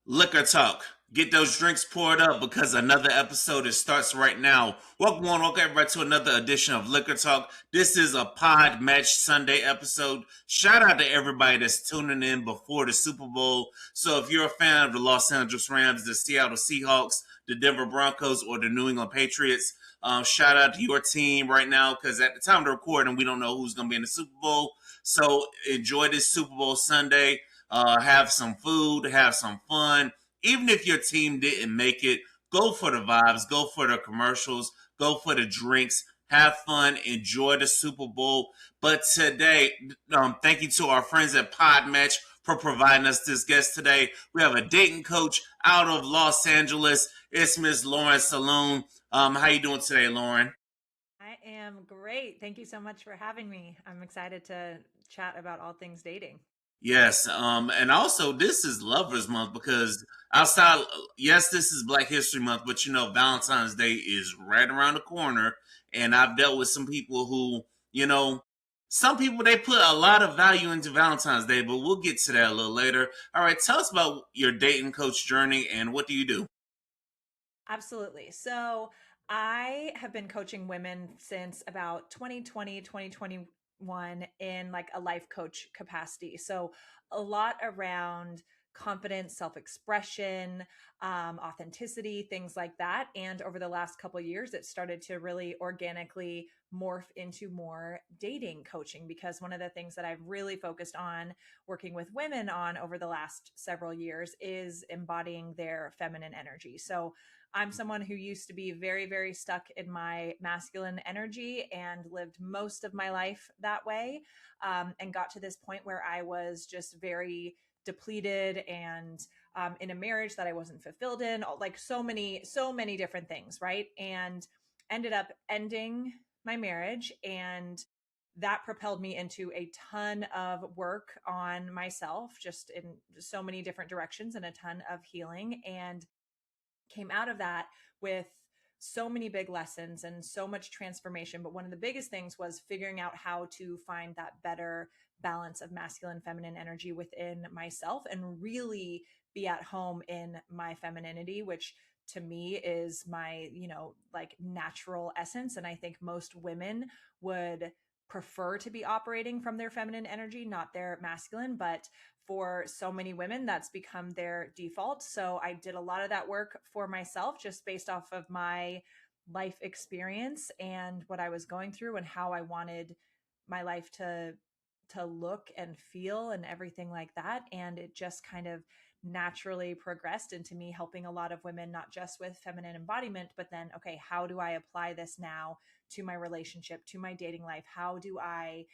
Liquor Talk. Get those drinks poured up because another episode starts right now. Welcome everybody to another edition of Liquor Talk. This is a pod match Sunday episode. Shout out to everybody that's tuning in before the Super Bowl. So if you're a fan of the Los Angeles Rams, the Seattle Seahawks, the Denver Broncos, or the New England Patriots, shout out to your team right now because at the time of the recording, we don't know who's going to be in the Super Bowl. So enjoy this Super Bowl Sunday. Have some food, have some fun. Even if your team didn't make it, go for the vibes, go for the commercials, go for the drinks, have fun, enjoy the Super Bowl. But today, thank you to our friends at Podmatch for providing us this guest today. We have a dating coach out of Los Angeles. It's Miss Lauren Salaun. How you doing today, Lauren? I am great. Thank you so much for having me. I'm excited to chat about all things dating. Yes, and also this is Lovers Month because outside, yes, this is Black History Month, but Valentine's Day is right around the corner, and I've dealt with some people who, some people they put a lot of value into Valentine's Day, but we'll get to that a little later. All right, tell us about your dating coach journey and what do you do? Absolutely. So, I have been coaching women since about 2020, 2021 in like a life coach capacity. So, a lot around confidence, self-expression, authenticity, things like that. And over the last couple of years, it started to really organically morph into more dating coaching because one of the things that I've really focused on working with women on over the last several years is embodying their feminine energy. So I'm someone who used to be very, very stuck in my masculine energy and lived most of my life that way. And got to this point where I was just very depleted and in a marriage that I wasn't fulfilled in, like so many different things, right? And ended up ending my marriage, and that propelled me into a ton of work on myself, just in so many different directions and a ton of healing. And came out of that with so many big lessons and so much transformation. But one of the biggest things was figuring out how to find that better balance of masculine feminine energy within myself and really be at home in my femininity, which to me is my, like natural essence. And I think most women would prefer to be operating from their feminine energy, not their masculine. But for so many women, that's become their default. So I did a lot of that work for myself just based off of my life experience and what I was going through and how I wanted my life to look and feel and everything like that. And it just kind of naturally progressed into me helping a lot of women, not just with feminine embodiment, but then, okay, how do I apply this now to my relationship, to my dating life? How do I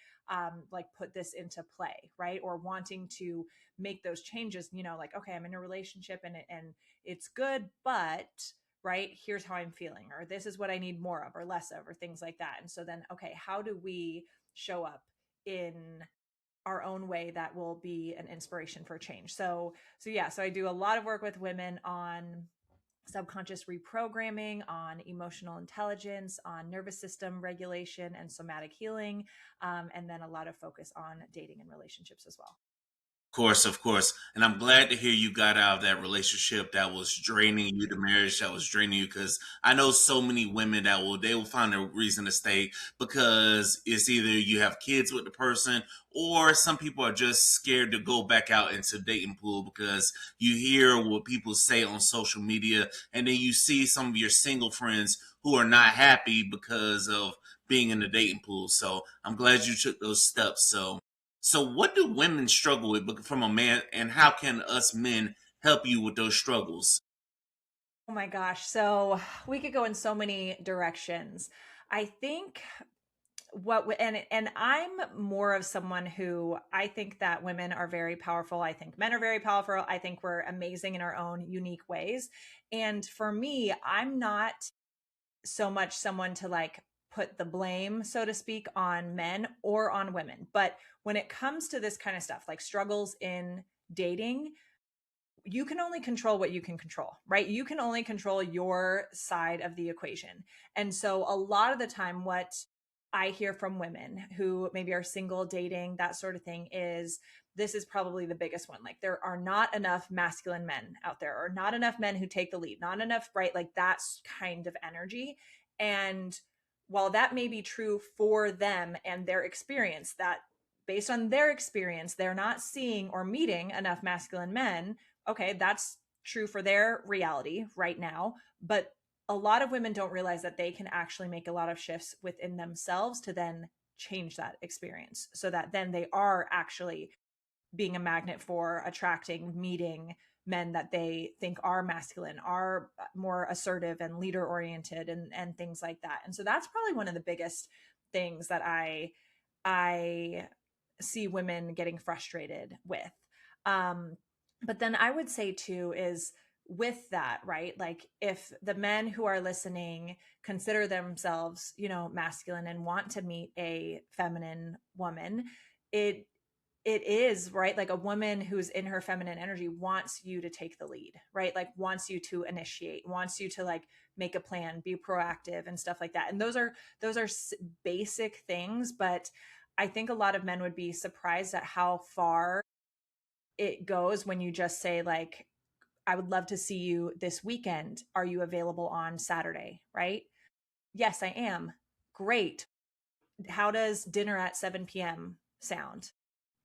like put this into play, right? Or wanting to make those changes, like, okay, I'm in a relationship and it's good, but right, here's how I'm feeling, or this is what I need more of or less of, or things like that. And so then, okay, how do we show up in our own way that will be an inspiration for change? So yeah, so I do a lot of work with women on subconscious reprogramming, on emotional intelligence, on nervous system regulation and somatic healing, and then a lot of focus on dating and relationships as well. Course, of course. And I'm glad to hear you got out of that relationship that was draining you, the marriage that was draining you, because I know so many women that they will find a reason to stay because it's either you have kids with the person or some people are just scared to go back out into dating pool because you hear what people say on social media and then you see some of your single friends who are not happy because of being in the dating pool. So I'm glad you took those steps. So, what do women struggle with from a man, and how can us men help you with those struggles? Oh my gosh. So we could go in so many directions. I think and I'm more of someone who I think that women are very powerful. I think men are very powerful. I think we're amazing in our own unique ways. And for me, I'm not so much someone to like put the blame, so to speak, on men or on women. But when it comes to this kind of stuff, like struggles in dating, you can only control what you can control, right? You can only control your side of the equation. And so a lot of the time, what I hear from women who maybe are single, dating, that sort of thing, is this is probably the biggest one. Like, there are not enough masculine men out there, or not enough men who take the lead, not enough, right? Like, that's kind of energy. And while that may be true for them and their experience, that based on their experience, they're not seeing or meeting enough masculine men. Okay, that's true for their reality right now. But a lot of women don't realize that they can actually make a lot of shifts within themselves to then change that experience, so that then they are actually being a magnet for attracting, meeting men that they think are masculine, are more assertive and leader oriented, and things like that. And so that's probably one of the biggest things that I see women getting frustrated with. Um, but then I would say too is, with that, right? Like, if the men who are listening consider themselves, masculine and want to meet a feminine woman, it it is right. Like, a woman who's in her feminine energy wants you to take the lead, right? Like, wants you to initiate, wants you to like make a plan, be proactive and stuff like that. And those are basic things, but I think a lot of men would be surprised at how far it goes when you just say, like, I would love to see you this weekend. Are you available on Saturday? Right? Yes, I am. Great. How does dinner at 7 p.m. sound?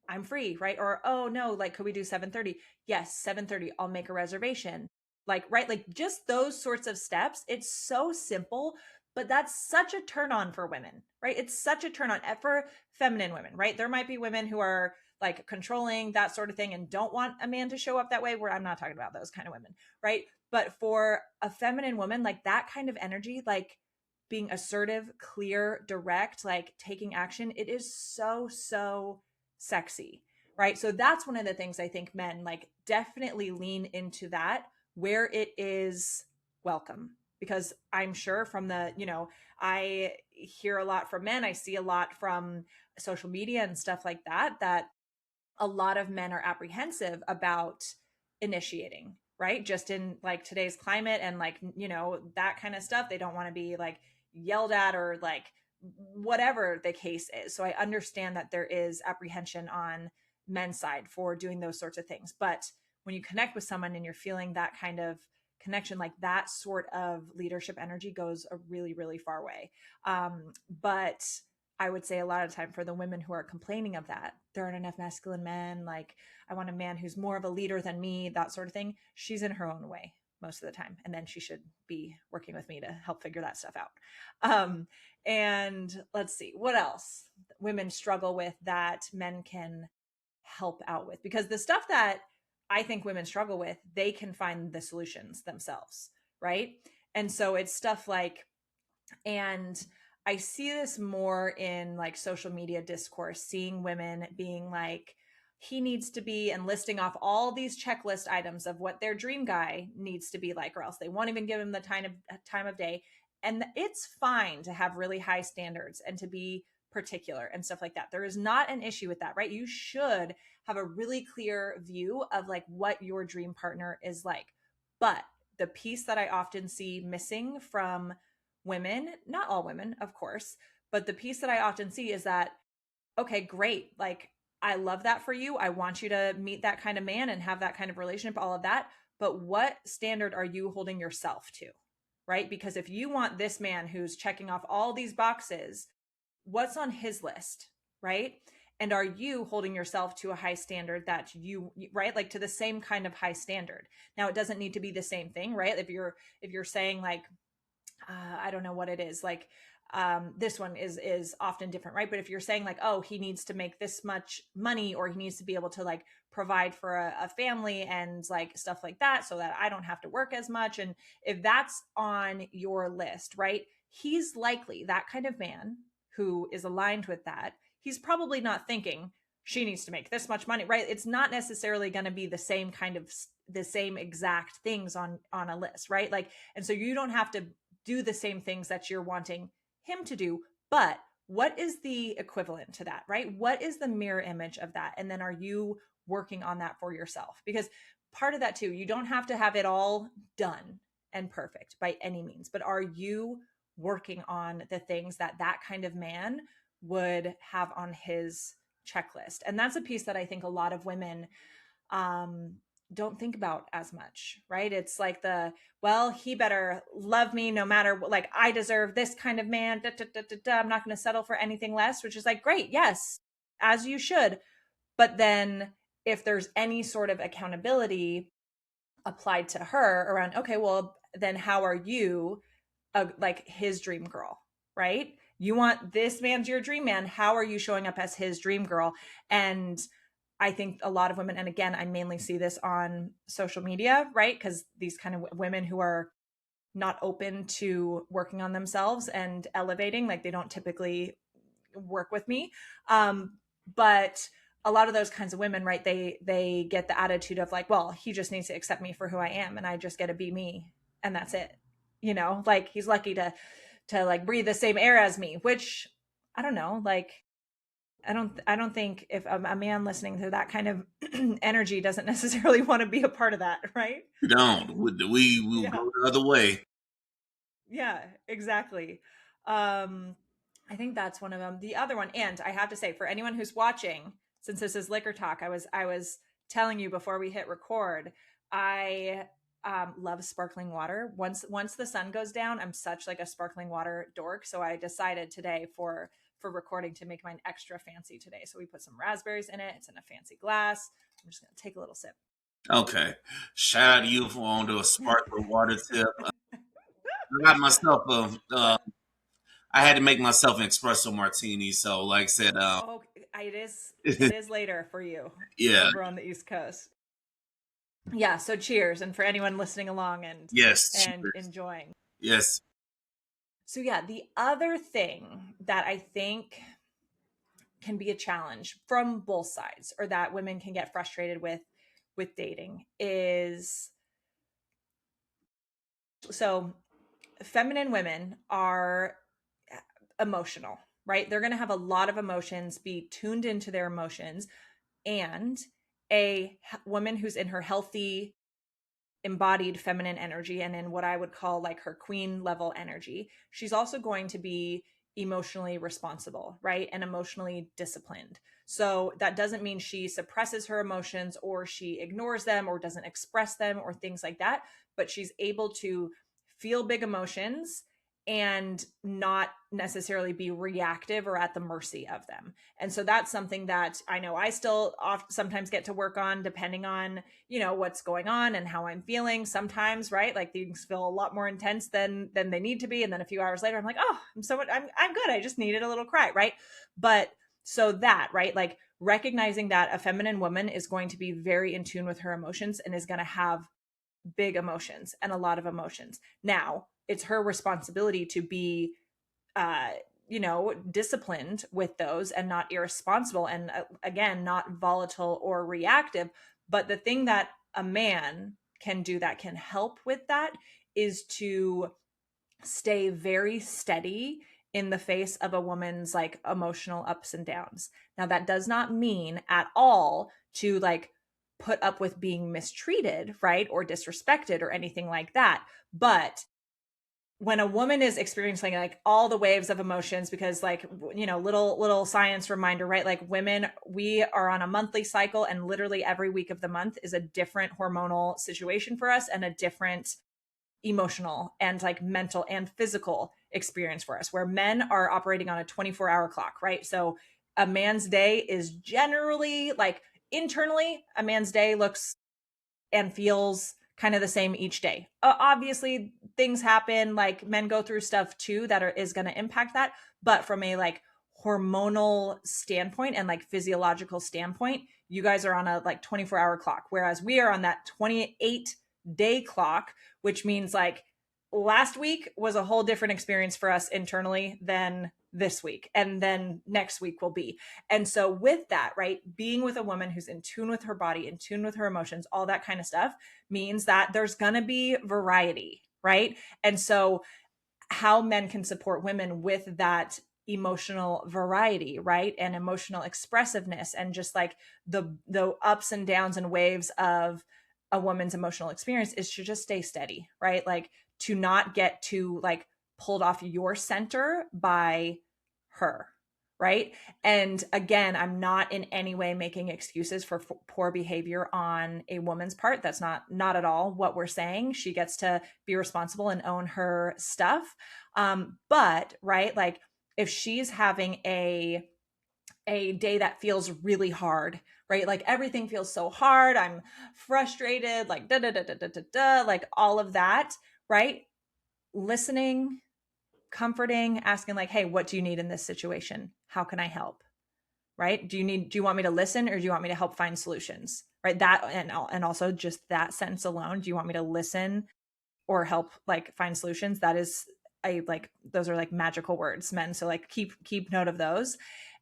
I'm free, right? Or, oh no, like, could we do 7:30? Yes, 7:30. I'll make a reservation. Like, right? Like, just those sorts of steps. It's so simple, but that's such a turn on for women, right? It's such a turn on for feminine women, right? There might be women who are like controlling, that sort of thing, and don't want a man to show up that way, where I'm not talking about those kind of women, right? But for a feminine woman, like that kind of energy, like being assertive, clear, direct, like taking action, it is so, so sexy, right? So that's one of the things I think men like definitely lean into, that where it is welcome. Because I'm sure from I hear a lot from men, I see a lot from social media and stuff like that, that a lot of men are apprehensive about initiating, right? Just in like today's climate and like, that kind of stuff. They don't want to be like yelled at, or like whatever the case is. So I understand that there is apprehension on men's side for doing those sorts of things. But when you connect with someone and you're feeling that kind of connection, like that sort of leadership energy goes a really, really far way. But I would say a lot of time for the women who are complaining of that, there aren't enough masculine men. Like, I want a man who's more of a leader than me, that sort of thing. She's in her own way most of the time. And then she should be working with me to help figure that stuff out. And let's see, what else women struggle with that men can help out with, because the stuff that I think women struggle with, they can find the solutions themselves. Right. And so it's stuff like, and I see this more in like social media discourse, seeing women being like, he needs to be, and listing off all these checklist items of what their dream guy needs to be like, or else they won't even give him the time of day. And it's fine to have really high standards and to be particular and stuff like that. There is not an issue with that, right? You should have a really clear view of like what your dream partner is like. But the piece that I often see missing from women, not all women, of course, but the piece that I often see is that, okay, great. Like, I love that for you. I want you to meet that kind of man and have that kind of relationship, all of that. But what standard are you holding yourself to? Right? Because if you want this man who's checking off all these boxes, what's on his list? Right? And are you holding yourself to a high standard that right? Like, to the same kind of high standard. Now, it doesn't need to be the same thing, right? If you're saying like, I don't know what it is, like, this one is often different, right? But if you're saying like, oh, he needs to make this much money, or he needs to be able to like provide for a family and like stuff like that, so that I don't have to work as much. And if that's on your list, right, he's likely that kind of man who is aligned with that. He's probably not thinking she needs to make this much money, right? It's not necessarily going to be the same kind of the same exact things on a list, right? Like, and so you don't have to do the same things that you're wanting him to do, but what is the equivalent to that, right? What is the mirror image of that? And then are you working on that for yourself? Because part of that too, you don't have to have it all done and perfect by any means, but are you working on the things that that kind of man would have on his checklist. And that's a piece that I think a lot of women don't think about as much, right? It's like well, he better love me no matter what, like I deserve this kind of man. Da, da, da, da, da. I'm not going to settle for anything less, which is like, great. Yes, as you should. But then if there's any sort of accountability applied to her around, okay, well, then how are you like his dream girl, right? You want this man's your dream man. How are you showing up as his dream girl? And I think a lot of women, and again, I mainly see this on social media, right? Because these kind of women who are not open to working on themselves and elevating, like they don't typically work with me. But a lot of those kinds of women, right? They get the attitude of like, well, he just needs to accept me for who I am, and I just get to be me, and that's it. You know, like he's lucky to like breathe the same air as me, which I don't know, like I don't think if a man listening to that kind of energy doesn't necessarily want to be a part of that, right? We don't. We will go the other way. Yeah, exactly. I think that's one of them. The other one, and I have to say, for anyone who's watching, since this is Liquor Talk, I was telling you before we hit record, I love sparkling water. Once the sun goes down, I'm such like a sparkling water dork. So I decided today for recording to make mine extra fancy today. So we put some raspberries in it. It's in a fancy glass. I'm just gonna take a little sip. Okay. Shout out to you for on a sparkling water tip. I got myself I had to make myself an espresso martini. So, like I said, oh, it is later for you, yeah, over on the East Coast. Yeah. So cheers, and for anyone listening along and yes, and cheers. enjoying. Yes. So yeah, the other thing that I think can be a challenge from both sides, or that women can get frustrated with dating, is so feminine women are emotional, right? They're going to have a lot of emotions, be tuned into their emotions. And a woman who's in her healthy, embodied feminine energy and in what I would call like her queen level energy, she's also going to be emotionally responsible, right? And emotionally disciplined. So that doesn't mean she suppresses her emotions or she ignores them or doesn't express them or things like that, but she's able to feel big emotions and not necessarily be reactive or at the mercy of them. And so that's something that I know I still sometimes get to work on, depending on, you know, what's going on and how I'm feeling sometimes, right? Like things feel a lot more intense than they need to be. And then a few hours later, I'm like, oh, I'm good. I just needed a little cry, right? But so that, right? Like recognizing that a feminine woman is going to be very in tune with her emotions and is going to have big emotions and a lot of emotions. Now, it's her responsibility to be you know, disciplined with those and not irresponsible and again, not volatile or reactive. But the thing that a man can do that can help with that is to stay very steady in the face of a woman's like emotional ups and downs. Now, that does not mean at all to like put up with being mistreated, right? Or disrespected or anything like that. But when a woman is experiencing like all the waves of emotions, because like, you know, little science reminder, right? Like women, we are on a monthly cycle and literally every week of the month is a different hormonal situation for us and a different emotional and like mental and physical experience for us, where men are operating on a 24-hour clock, right? So a man's day is generally like internally, a man's day looks and feels kind of the same each day. Obviously, things happen, like men go through stuff too that is going to impact that. But from a like hormonal standpoint and like physiological standpoint, you guys are on a like 24-hour clock, whereas we are on that 28-day clock, which means like last week was a whole different experience for us internally than this week, and then next week will be. And so with that, right, being with a woman who's in tune with her body, in tune with her emotions, all that kind of stuff means that there's going to be variety, right? And so how men can support women with that emotional variety, right? And emotional expressiveness and just like the ups and downs and waves of a woman's emotional experience is to just stay steady, right? Like to not get too like pulled off your center by her, right? And again, I'm not in any way making excuses for poor behavior on a woman's part. That's not at all what we're saying. She gets to be responsible and own her stuff. But right, like if she's having a day that feels really hard, right? Like everything feels so hard. I'm frustrated, like da da da da da da da, like all of that, right? Listening, comforting, asking like, hey, what do you need in this situation? How can I help? Right? Do you want me to listen, or do you want me to help find solutions? Right? That, and also just that sentence alone, do you want me to listen or help like find solutions? That is like, those are like magical words, men. So like keep note of those.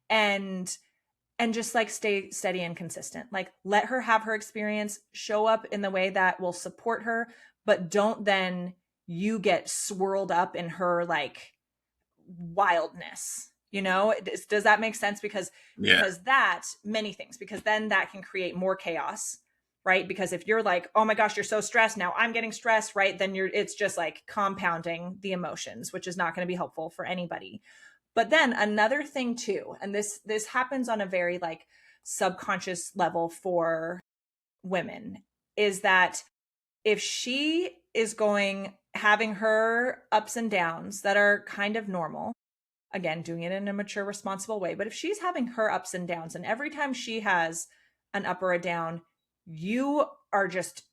And just like stay steady and consistent. Like let her have her experience, show up in the way that will support her, but don't then you get swirled up in her like wildness. Does that make sense? Because that, many things, because then that can create more chaos, right? Because if you're like, oh my gosh, you're so stressed, now I'm getting stressed, right? Then it's just like compounding the emotions, which is not going to be helpful for anybody. But then another thing too, and this happens on a very like subconscious level for women, is that if she is having her ups and downs that are kind of normal, again, doing it in a mature, responsible way, but if she's having her ups and downs, and every time she has an up or a down, you are just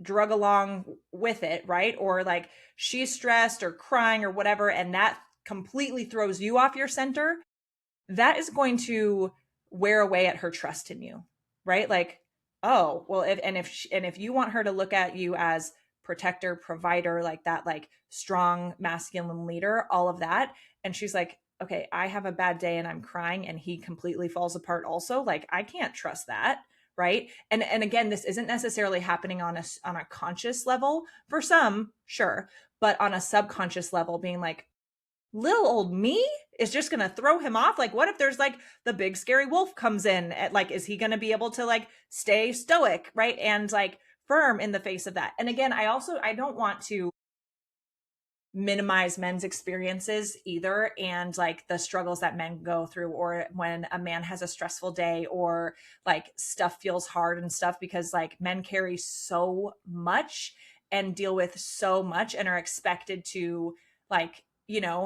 drug along with it, right? Or like she's stressed or crying or whatever, and that completely throws you off your center, that is going to wear away at her trust in you, right? Like, oh, well, if you want her to look at you as protector, provider, like that, like strong masculine leader, all of that, and she's like, okay, I have a bad day and I'm crying and he completely falls apart also, like I can't trust that, right? And again, this isn't necessarily happening on a conscious level. For some, sure, but on a subconscious level, being like, little old me is just going to throw him off. Like, what if there's like the big scary wolf comes in at, like, is he going to be able to like stay stoic, right? And like firm in the face of that. And again, I don't want to minimize men's experiences either, and like the struggles that men go through, or when a man has a stressful day, or like stuff feels hard and stuff, because like men carry so much and deal with so much and are expected to like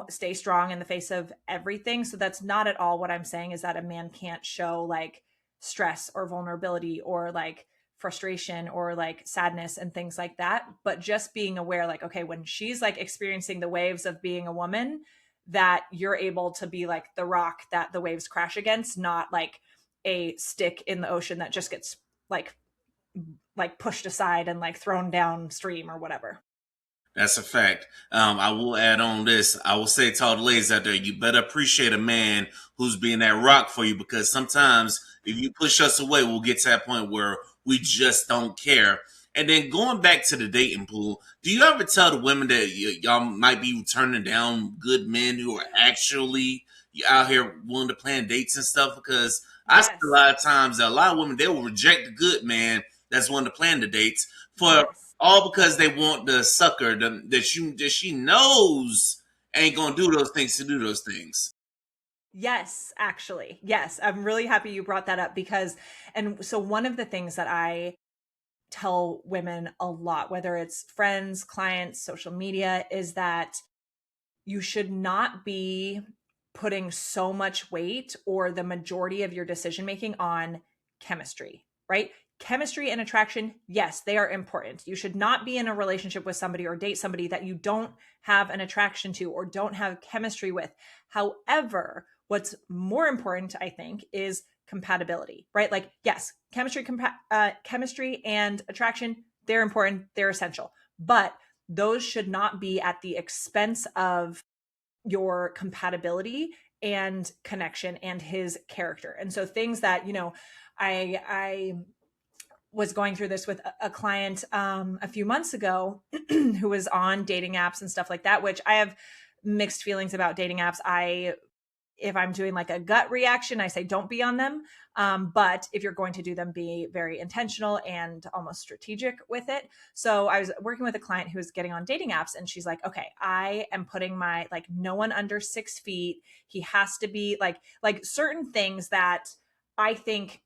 stay strong in the face of everything. So that's not at all what I'm saying, is that a man can't show like stress or vulnerability or like frustration or like sadness and things like that. But just being aware, like, okay, when she's like experiencing the waves of being a woman, that you're able to be like the rock that the waves crash against, not like a stick in the ocean that just gets like pushed aside and like thrown downstream or whatever. That's a fact. I will add on this. I will say to all the ladies out there, you better appreciate a man who's being that rock for you, because sometimes if you push us away, we'll get to that point where we just don't care. And then going back to the dating pool, do you ever tell the women that y'all might be turning down good men who are actually out here willing to plan dates and stuff? Because I see a Yes. lot of times that a lot of women, they will reject the good man that's willing to plan the dates for Yes. all because they want the sucker that she knows ain't gonna do those things to do those things. Yes, actually. Yes. I'm really happy you brought that up, because, and so one of the things that I tell women a lot, whether it's friends, clients, social media, is that you should not be putting so much weight or the majority of your decision making on chemistry, right? Chemistry and attraction, yes, they are important. You should not be in a relationship with somebody or date somebody that you don't have an attraction to or don't have chemistry with. However, what's more important, I think, is compatibility, right? Like, yes, chemistry and attraction, they're important, they're essential, but those should not be at the expense of your compatibility and connection and his character. And so things that, I was going through this with a client a few months ago who was on dating apps and stuff like that, which I have mixed feelings about dating apps. if I'm doing like a gut reaction, I say don't be on them. But if you're going to do them, be very intentional and almost strategic with it. So I was working with a client who was getting on dating apps, and she's like, okay, I am putting my, like, no one under 6 feet. He has to be like certain things that I think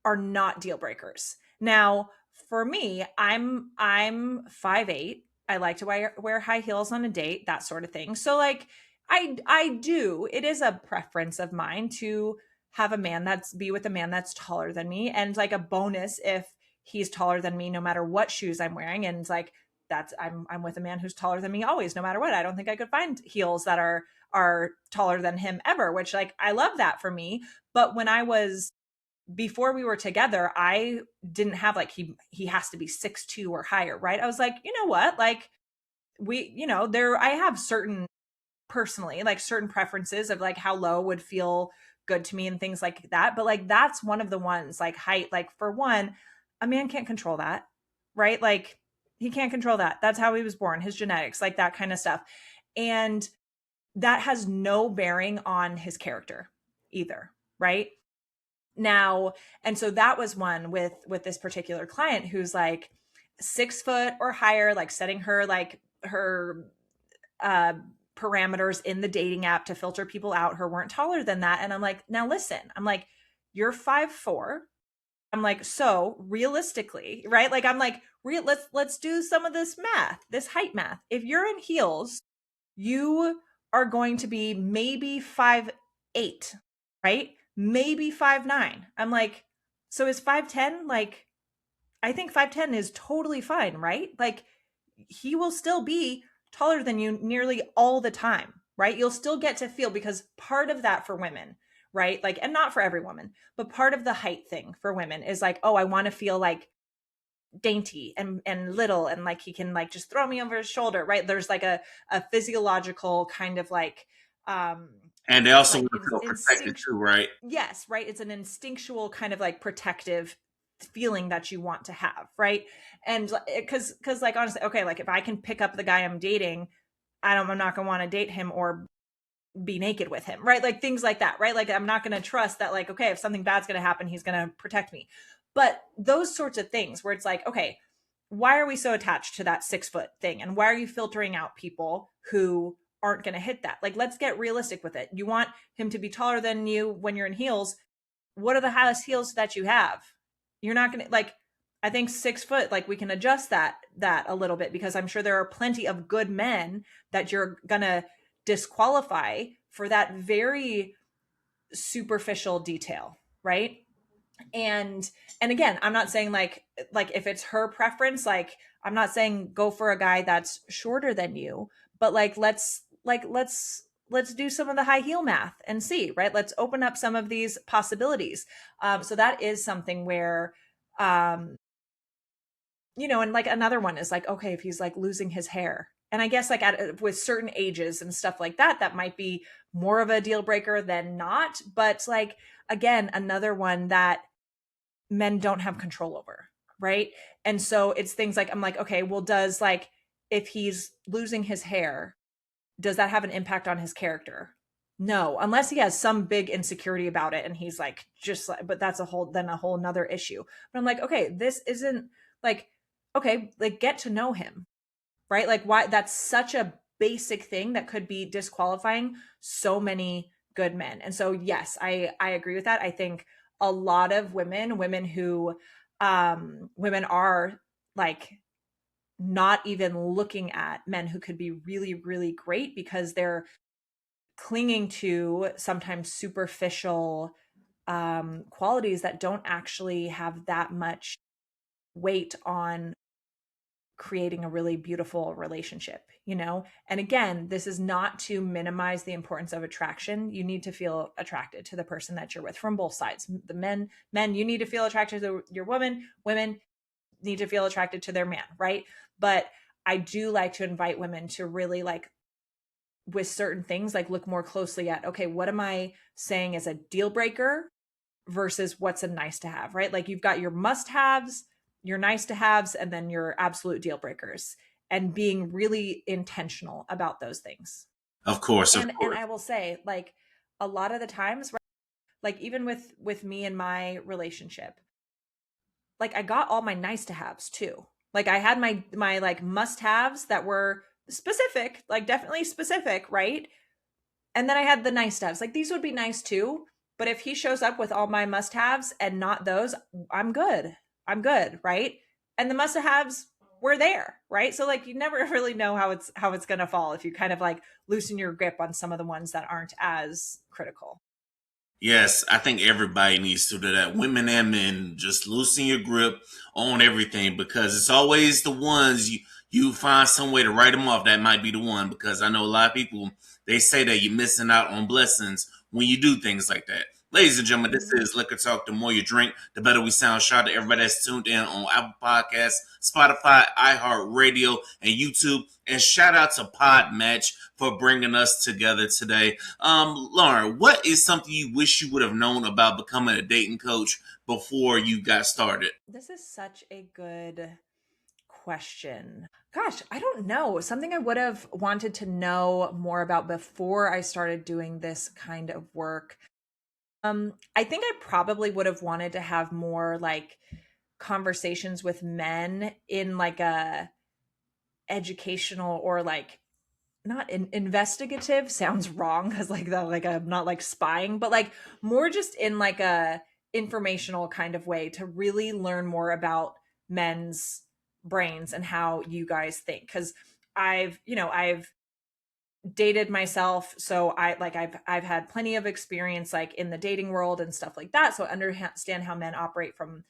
are not deal breakers. Now, for me, I'm 5'8". I like to wear high heels on a date, that sort of thing. So like I do, it is a preference of mine to have a man that's be with a man that's taller than me, and like a bonus if he's taller than me no matter what shoes I'm wearing. And it's like that's I'm with a man who's taller than me always, no matter what. I don't think I could find heels that are taller than him ever, which like I love that for me. But when I was before we were together, I didn't have like he has to be 6'2" or higher, right? I was like, you know what? Like there I have certain personally like certain preferences of like how low would feel good to me and things like that. But like that's one of the ones, like height, like for one, a man can't control that, right? Like he can't control that. That's how he was born, his genetics, like that kind of stuff. And that has no bearing on his character either, right? Now, and so that was one with this particular client who's like 6 foot or higher, like setting her like her uh parameters in the dating app to filter people out who weren't taller than that. And I'm like, now listen, I'm like, you're 5'4". I'm like, so realistically, right? Like I'm like, let's do some of this math, this height math. If you're in heels, you are going to be maybe 5'8", right? Maybe 5'9". I'm like, so is 5'10"? Like, I think 5'10" is totally fine, right? Like, he will still be taller than you nearly all the time, right? You'll still get to feel, because part of that for women, right? Like, and not for every woman, but part of the height thing for women is like, oh, I want to feel like dainty and little, and like he can like just throw me over his shoulder, right? There's like a physiological kind of like And they also like want to feel protected instinct. too, right? Yes, right. It's an instinctual kind of like protective feeling that you want to have, right? And because like honestly, okay, like if I can pick up the guy I'm dating, I'm not gonna want to date him or be naked with him, right? Like things like that, right? Like I'm not going to trust that, like, okay, if something bad's going to happen, he's going to protect me. But those sorts of things where it's like, okay, why are we so attached to that 6 foot thing? And why are you filtering out people who aren't going to hit that? Like, let's get realistic with it. You want him to be taller than you when you're in heels. What are the highest heels that you have? You're not going to like, I think 6 foot, like we can adjust that a little bit, because I'm sure there are plenty of good men that you're going to disqualify for that very superficial detail, right? And again, I'm not saying like if it's her preference, like I'm not saying go for a guy that's shorter than you, but like let's do some of the high heel math and see, right? Let's open up some of these possibilities. So that is something where um and like another one is like, okay, if he's like losing his hair, and I guess like with certain ages and stuff like that, that might be more of a deal breaker than not. But like, again, another one that men don't have control over, right? And so it's things like, I'm like, okay, well, does like, if he's losing his hair, does that have an impact on his character? No, unless he has some big insecurity about it and he's like, just like, but that's a whole nother issue. But I'm like, okay, this isn't like, okay, like get to know him, right? Like why that's such a basic thing that could be disqualifying so many good men. And so yes, I agree with that. I think a lot of women who women are like not even looking at men who could be really, really great, because they're clinging to sometimes superficial qualities that don't actually have that much weight on creating a really beautiful relationship. And again, this is not to minimize the importance of attraction. You need to feel attracted to the person that you're with from both sides. The men, you need to feel attracted to your women need to feel attracted to their man, right? But I do like to invite women to really like, with certain things, like look more closely at, okay, what am I saying is a deal breaker versus what's a nice to have, right? Like you've got your must haves, your nice to haves, and then your absolute deal breakers, and being really intentional about those things. Of course, of And course. I will say, like, a lot of the times, right, like even with me and my relationship, like I got all my nice to haves too. Like I had my like must haves that were specific, like definitely specific, right? And then I had the nice to haves. Like these would be nice too, but if he shows up with all my must haves and not those, I'm good. I'm good, right? And the must haves were there, right? So like you never really know how it's going to fall if you kind of like loosen your grip on some of the ones that aren't as critical. Yes, I think everybody needs to do that. Women and men, just loosen your grip on everything because it's always the ones you find some way to write them off. That might be the one because I know a lot of people they say that you're missing out on blessings when you do things like that. Ladies and gentlemen, this Mhm. is Liquor Talk. The more you drink, the better we sound. Shout out to everybody that's tuned in on Apple Podcasts, Spotify, iHeartRadio, and YouTube. And shout out to Podmatch for bringing us together today. Lauren, what is something you wish you would have known about becoming a dating coach before you got started? This is such a good question. Gosh, I don't know. Something I would have wanted to know more about before I started doing this kind of work. I think I probably would have wanted to have more like conversations with men in like a educational or like not investigative sounds wrong because like that like I'm not like spying, but like more just in like a informational kind of way to really learn more about men's brains and how you guys think. Because I've dated myself, so I've had plenty of experience like in the dating world and stuff like that, so I understand how men operate from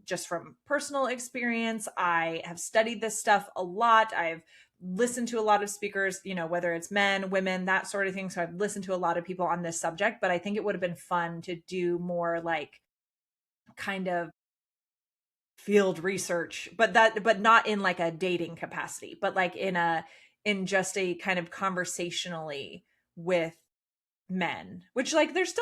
just from personal experience. I have studied this stuff a lot. I've listened to a lot of speakers, whether it's men, women, that sort of thing. So I've listened to a lot of people on this subject, but I think it would have been fun to do more like kind of field research, but not in like a dating capacity, but like in just a kind of conversationally with men, which like there's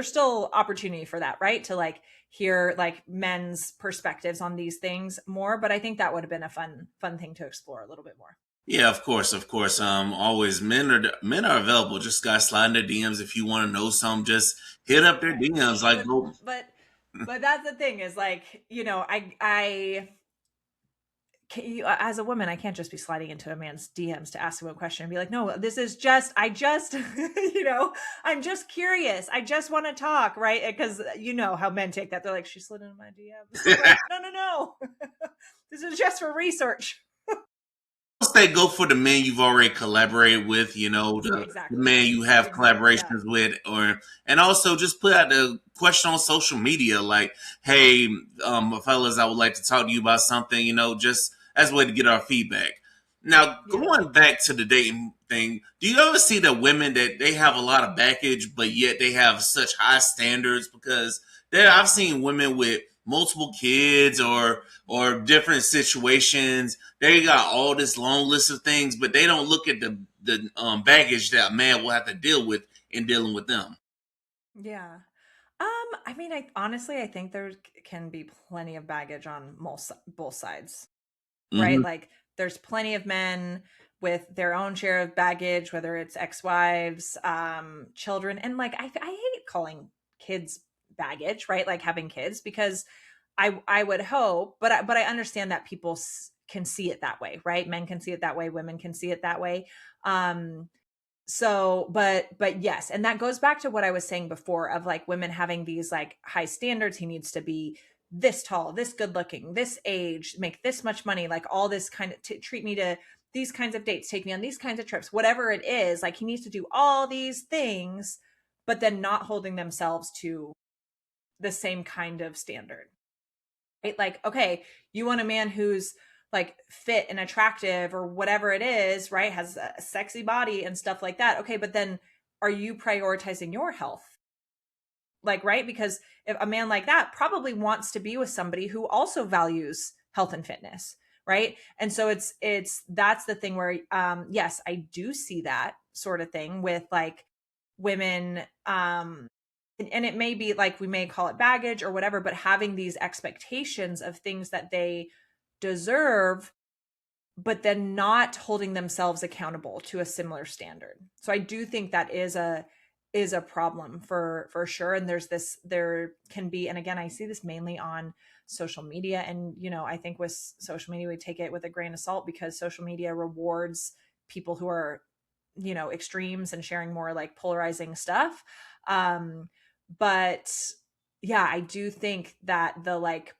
still opportunity for that, right? To like hear like men's perspectives on these things more, but I think that would have been a fun thing to explore a little bit more. Yeah, of course, of course. Always men are available. Just guys slide in their DMs if you want to know something. Just hit up their Right. DMs. Like, but go. but but that's the thing is like, I as a woman, I can't just be sliding into a man's DMs to ask him a question and be like, no, this is just, I'm just curious. I just want to talk, right? Because you know how men take that. They're like, she slid into my DMs. I'm like, no, no, no. This is just for research. Say go for the men you've already collaborated with, the Exactly. man you have Exactly. Yeah. collaborations with, and also just put out the question on social media like, hey, fellas, I would like to talk to you about something, just as a way to get our feedback. Now, Yeah. going back to the dating thing, do you ever see the women that they have a lot of baggage, but yet they have such high standards? Because I've seen women with multiple kids or different situations. They got all this long list of things, but they don't look at the baggage that a man will have to deal with in dealing with them. Yeah. I mean, I think there can be plenty of baggage on both sides, right? Hmm. Like there's plenty of men with their own share of baggage, whether it's ex-wives, children, and like I hate calling kids baggage, right? Like having kids, because I would hope, but I understand that people can see it that way, right? Men can see it that way, women can see it that way. Um, so but yes, and that goes back to what I was saying before of like women having these like high standards. He needs to be this tall, this good looking, this age, make this much money, like all this kind of treat me to these kinds of dates, take me on these kinds of trips, whatever it is. Like he needs to do all these things, but then not holding themselves to the same kind of standard, right? Like, okay, you want a man who's like fit and attractive or whatever it is, right? Has a sexy body and stuff like that. Okay, but then are you prioritizing your health? Like, right? Because if a man like that probably wants to be with somebody who also values health and fitness, right? And so it's that's the thing where yes, I do see that sort of thing with like women and it may be like we may call it baggage or whatever, but having these expectations of things that they deserve but then not holding themselves accountable to a similar standard. So I do think that is a problem for sure. And there can be, and again, I see this mainly on social media. And, I think with social media, we take it with a grain of salt because social media rewards people who are, extremes and sharing more like polarizing stuff. But yeah, I do think that the like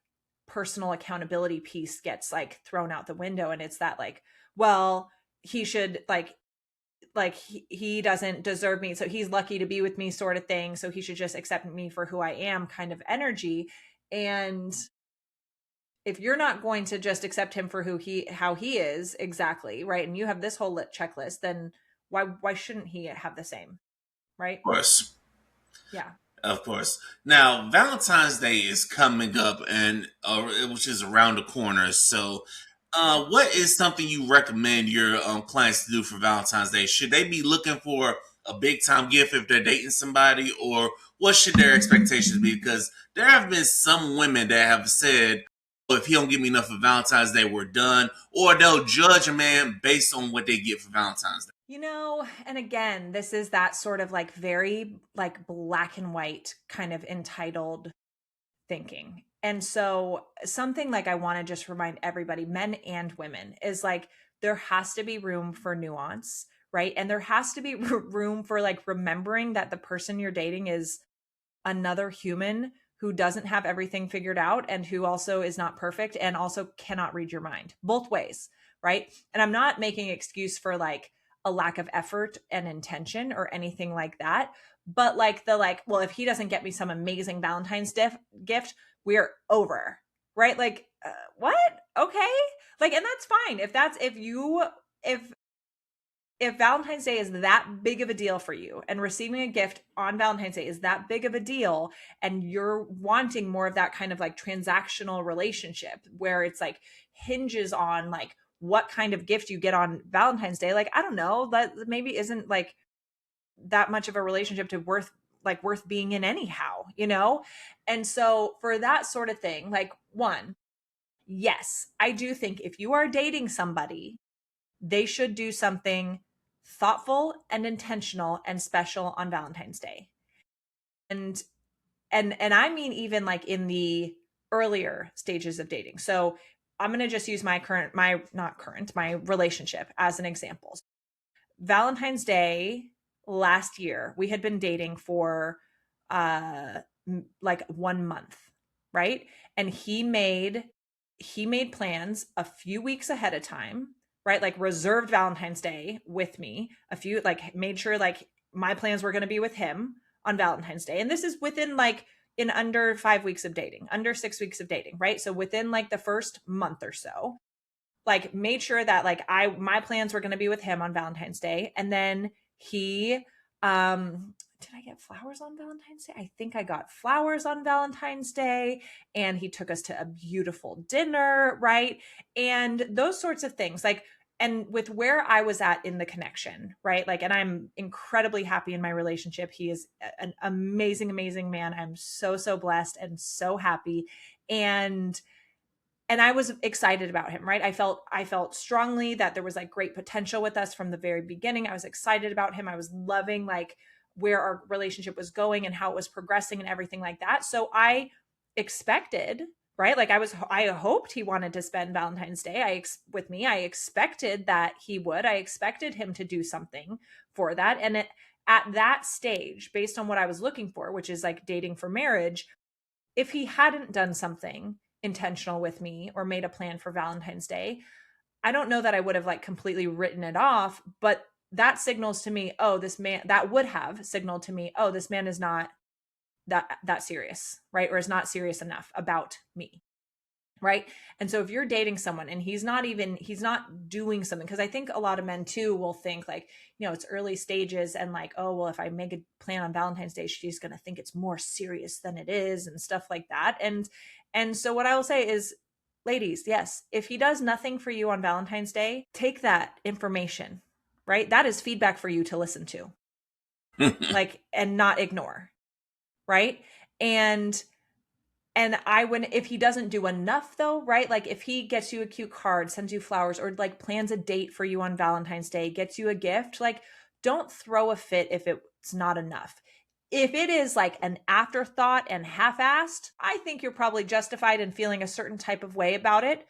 personal accountability piece gets like thrown out the window, and it's that like, well, he should like he doesn't deserve me, so he's lucky to be with me sort of thing, so he should just accept me for who I am kind of energy. And if you're not going to just accept him for how he is exactly, right, and you have this whole checklist, then why shouldn't he have the same, right? Of course. Yeah. Of course. Now, Valentine's Day is coming up, and which is around the corner. So, what is something you recommend your clients to do for Valentine's Day? Should they be looking for a big time gift if they're dating somebody, or what should their expectations be? Because there have been some women that have said, "Well, if he don't give me enough for Valentine's Day, we're done," or they'll judge a man based on what they get for Valentine's Day. And again, this is that sort of like very like black and white kind of entitled thinking. And so something like I want to just remind everybody, men and women, is like there has to be room for nuance, right? And there has to be room for like remembering that the person you're dating is another human who doesn't have everything figured out and who also is not perfect and also cannot read your mind both ways, right? And I'm not making excuse for like a lack of effort and intention or anything like that, but like well, if he doesn't get me some amazing Valentine's gift, we're over, right? Like what? Okay. Like, and that's fine if Valentine's Day is that big of a deal for you and receiving a gift on Valentine's Day is that big of a deal, and you're wanting more of that kind of like transactional relationship where it's like hinges on like what kind of gift you get on Valentine's Day, like I don't know, that maybe isn't like that much of a relationship to worth being in anyhow. And so for that sort of thing, like one, yes, I do think if you are dating somebody, they should do something thoughtful and intentional and special on Valentine's Day. And I mean even like in the earlier stages of dating. So I'm going to just use my relationship as an example. Valentine's Day last year, we had been dating for like 1 month, right? And he made plans a few weeks ahead of time, right? Like reserved Valentine's Day with me, like made sure like my plans were going to be with him on Valentine's Day. And this is within like in under 5 weeks of dating, under 6 weeks of dating, right? So within like the first month or so, like made sure that like my plans were going to be with him on Valentine's Day. And then he did I get flowers on Valentine's Day? I think I got flowers on Valentine's Day, and he took us to a beautiful dinner, right? And those sorts of things, like, and with where I was at in the connection, right? Like, and I'm incredibly happy in my relationship. He is an amazing, amazing man. I'm so, so blessed and so happy. And I was excited about him, right? I felt strongly that there was like great potential with us from the very beginning. I was excited about him. I was loving like where our relationship was going and how it was progressing and everything like that. So I expected, right? Like I hoped he wanted to spend Valentine's Day with me. I expected that he would. I expected him to do something for that. And at that stage, based on what I was looking for, which is like dating for marriage, if he hadn't done something intentional with me or made a plan for Valentine's Day, I don't know that I would have like completely written it off, but that signals to me, oh, this man, that would have signaled to me, oh, this man is not that serious, right? Or is not serious enough about me. Right. And so if you're dating someone and he's not doing something, because I think a lot of men too will think like, it's early stages and like, oh, well, if I make a plan on Valentine's Day, she's going to think it's more serious than it is and stuff like that. And so what I will say is, ladies, yes, if he does nothing for you on Valentine's Day, take that information, right? That is feedback for you to listen to, like, and not ignore. Right. And And I wouldn't, if he doesn't do enough though, right? Like if he gets you a cute card, sends you flowers, or like plans a date for you on Valentine's Day, gets you a gift, like don't throw a fit if it's not enough. If it is like an afterthought and half-assed, I think you're probably justified in feeling a certain type of way about it.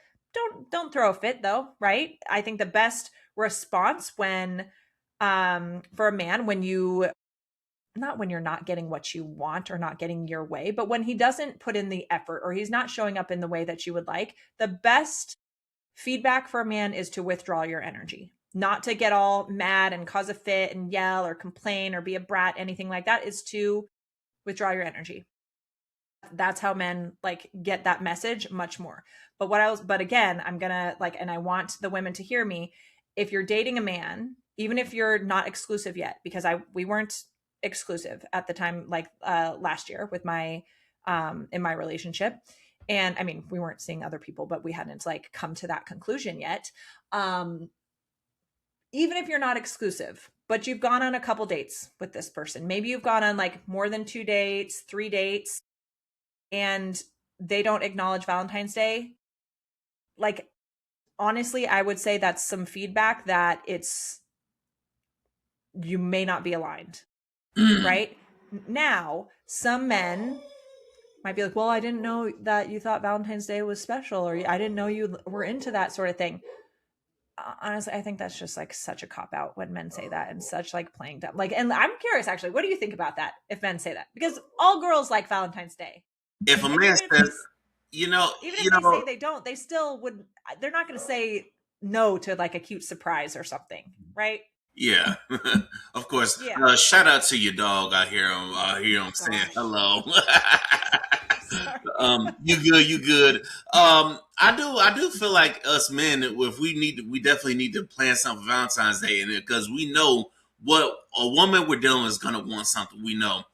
Don't throw a fit though, right? I think the best response when for a man, when you, not when you're not getting what you want or not getting your way, but when he doesn't put in the effort or he's not showing up in the way that you would like, the best feedback for a man is to withdraw your energy, not to get all mad and cause a fit and yell or complain or be a brat, anything like that, is to withdraw your energy. That's how men like get that message much more. But what else? But again, I'm gonna like, and I want the women to hear me. If you're dating a man, even if you're not exclusive yet, because we weren't exclusive at the time, like last year with my in my relationship. And I mean, we weren't seeing other people, but we hadn't like come to that conclusion yet. Even if you're not exclusive, but you've gone on a couple dates with this person, maybe you've gone on like more than 2 dates, 3 dates, and they don't acknowledge Valentine's Day, like honestly, I would say that's some feedback that it's, you may not be aligned, right? Now, some men might be like, well, I didn't know that you thought Valentine's Day was special, or I didn't know you were into that sort of thing. Honestly, I think that's just like such a cop out when men say that, and such like playing dumb. Like, and I'm curious actually, what do you think about that if men say that? Because all girls like Valentine's Day. If a And man says, you know, even if they say they don't, they still would, they're not going to say no to like a cute surprise or something, right? yeah, of course. Yeah. Shout out to your dog. I hear him saying Gosh. hello. Sorry. You good? You good? I do feel like us men, if we definitely need to plan something for Valentine's Day, and because we know what a woman we're dealing with is gonna want something. We know,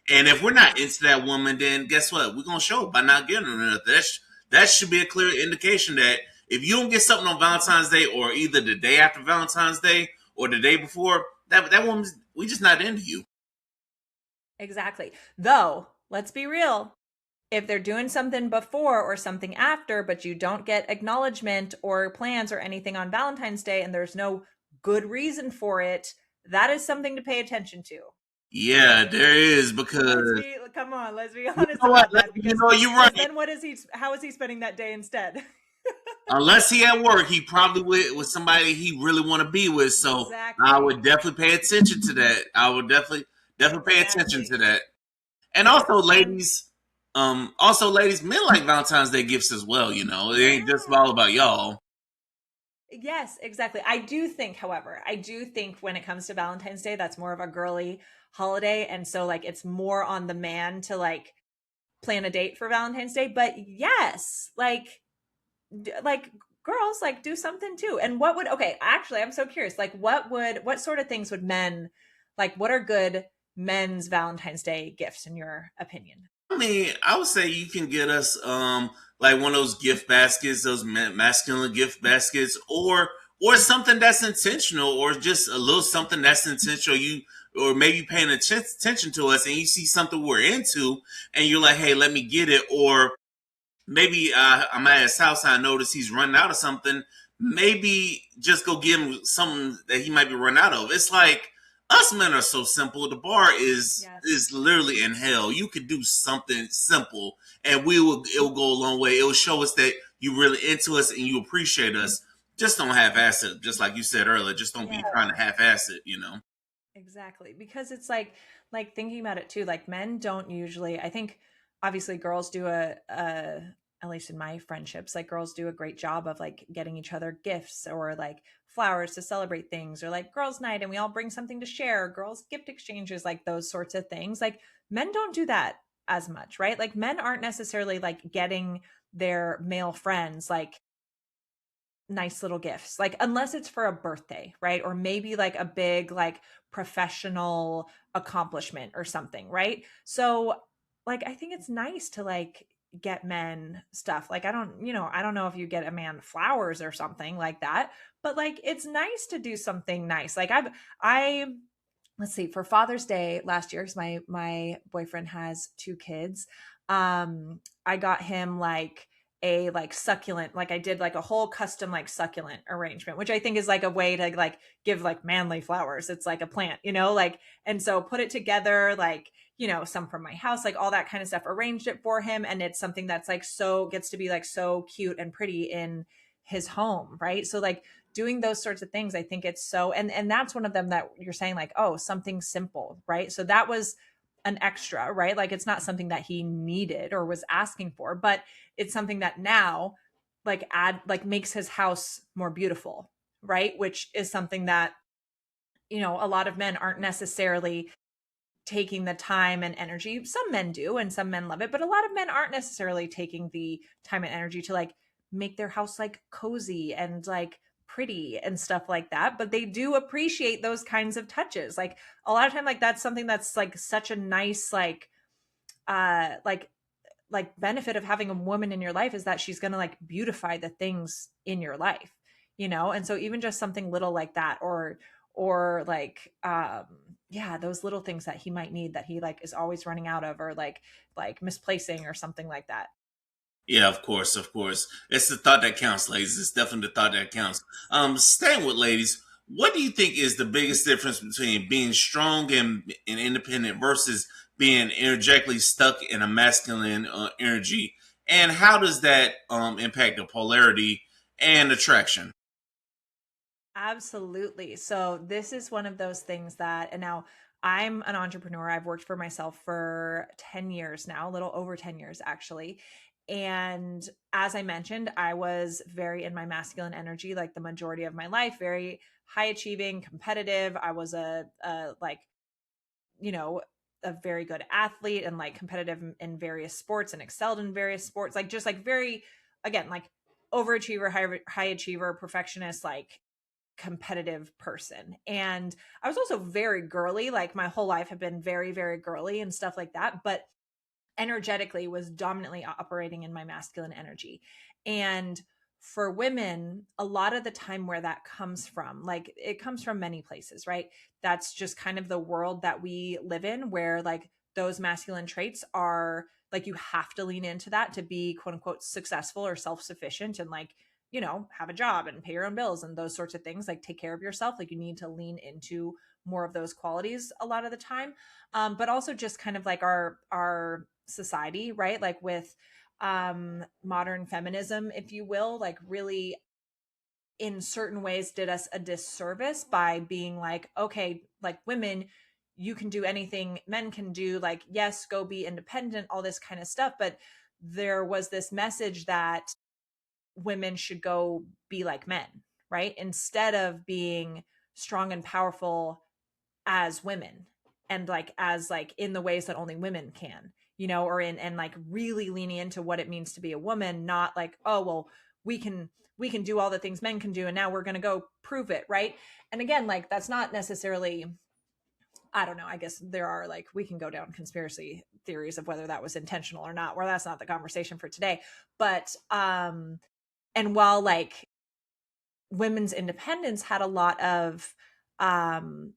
and if we're not into that woman, then guess what? We're gonna show it by not getting her nothing. That should be a clear indication that if you don't get something on Valentine's Day, or either the day after Valentine's Day or the day before, that woman's, we just not into you. Exactly. Though, let's be real. If they're doing something before or something after, but you don't get acknowledgement or plans or anything on Valentine's Day, and there's no good reason for it, that is something to pay attention to. Yeah, there is, because Come on, let's be you honest know what? about that. Because You're right. then how is he spending that day instead? Unless he at work, he probably with somebody he really want to be with. So Exactly. I would definitely pay attention to that. I would definitely pay attention to that. And Yes. also ladies, men like Valentine's Day gifts as well. You know, it ain't just all about y'all. Yes, exactly. I do think, however, when it comes to Valentine's Day, that's more of a girly holiday. And so like it's more on the man to like plan a date for Valentine's Day. But yes, like girls like do something too. And what would, okay, actually I'm so curious, like what sort of things would men, like what are good men's Valentine's Day gifts in your opinion? I mean, I would say you can get us like one of those gift baskets, those masculine gift baskets, or something that's intentional, or just a little something that's intentional. You, or maybe paying attention to us, and you see something we're into, and you're like, hey, let me get it. Or maybe I'm at his house and I notice he's running out of something. Maybe just go give him something that he might be running out of. It's like us men are so simple. The bar Yes. is literally in hell. You could do something simple, and it will go a long way. It will show us that you really into us and you appreciate us. Just don't half-ass it. Just like you said earlier. Just don't be trying to half-ass it. You know. Exactly. Because it's like thinking about it too, like men don't usually, I think obviously girls do a at least in my friendships, like girls do a great job of like getting each other gifts or like flowers to celebrate things, or like girls night and we all bring something to share, girls gift exchanges, like those sorts of things. Like men don't do that as much, right? Like men aren't necessarily like getting their male friends like nice little gifts, like unless it's for a birthday, right? Or maybe like a big like professional accomplishment or something, right? So like I think it's nice to like get men stuff. Like I don't know if you get a man flowers or something like that, but like it's nice to do something nice. Like I let's see, for Father's Day last year, because my boyfriend has 2 kids, I got him like a like succulent, like I did like a whole custom like succulent arrangement, which I think is like a way to like give like manly flowers. It's like a plant, like, and so put it together, like, some from my house, like all that kind of stuff, arranged it for him. And it's something that's like so gets to be like so cute and pretty in his home. Right. So like doing those sorts of things, I think it's so, and that's one of them that you're saying like, oh, something simple. Right. So that was an extra, right? Like it's not something that he needed or was asking for, but it's something that now like makes his house more beautiful, right? Which is something that, a lot of men aren't necessarily taking the time and energy. Some men do, and some men love it, but a lot of men aren't necessarily taking the time and energy to like make their house like cozy and like pretty and stuff like that. But they do appreciate those kinds of touches. Like a lot of time, like that's something that's like such a nice, uh, like, like benefit of having a woman in your life is that she's going to like beautify the things in your life, And so even just something little like that, or like yeah, those little things that he might need that he like is always running out of, or like misplacing or something like that. Yeah, of course, of course. It's the thought that counts, ladies. It's definitely the thought that counts. Staying with ladies, what do you think is the biggest difference between being strong and independent versus being energetically stuck in a masculine energy? And how does that impact the polarity and attraction? Absolutely. So this is one of those things that, and now I'm an entrepreneur. I've worked for myself for 10 years now, a little over 10 years actually. And as I mentioned, I was very in my masculine energy, like the majority of my life, very high achieving, competitive. I was a like, you know, a very good athlete and like competitive in various sports and excelled in various sports, like just like very, again, like overachiever, high achiever, perfectionist, like competitive person. And I was also very girly, like my whole life have been very, very girly and stuff like that. But energetically was dominantly operating in my masculine energy. And for women, a lot of the time where that comes from, like it comes from many places, right? That's just kind of the world that we live in, where like those masculine traits are like you have to lean into that to be quote unquote successful or self-sufficient and like, have a job and pay your own bills and those sorts of things, like take care of yourself. Like you need to lean into more of those qualities a lot of the time. But also just kind of like our society, right? Like with modern feminism, if you will, like really in certain ways did us a disservice by being like, okay, like women, you can do anything men can do, like, yes, go be independent, all this kind of stuff. But there was this message that women should go be like men, right? Instead of being strong and powerful as women and like as like in the ways that only women can, or in and like really leaning into what it means to be a woman, not like, oh well, we can do all the things men can do and now we're going to go prove it, right? And again, like that's not necessarily, I don't know, I guess there are like we can go down conspiracy theories of whether that was intentional or not, where that's not the conversation for today. But and while like women's independence had a lot of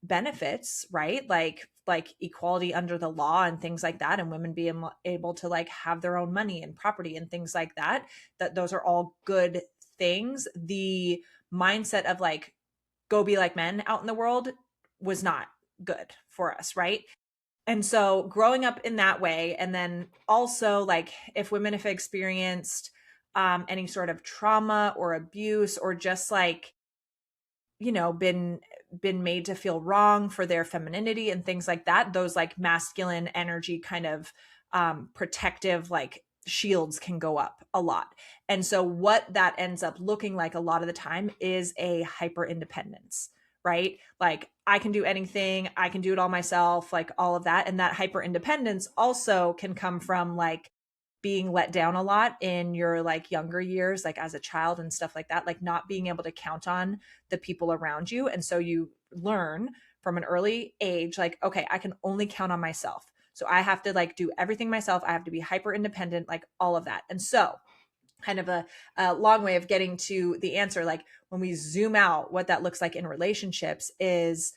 benefits, right? Like equality under the law and things like that, and women being able to like have their own money and property and things like that, that those are all good things. The mindset of like go be like men out in the world was not good for us, right? And so growing up in that way, and then also like if women have experienced any sort of trauma or abuse or just like been made to feel wrong for their femininity and things like that, those like masculine energy kind of protective like shields can go up a lot. And so what that ends up looking like a lot of the time is a hyper independence, right? Like I can do anything, I can do it all myself, like all of that. And that hyper independence also can come from like being let down a lot in your like younger years, like as a child and stuff like that, like not being able to count on the people around you. And so you learn from an early age, like, okay, I can only count on myself. So I have to like do everything myself. I have to be hyper independent, like all of that. And so kind of a long way of getting to the answer, like when we zoom out, what that looks like in relationships is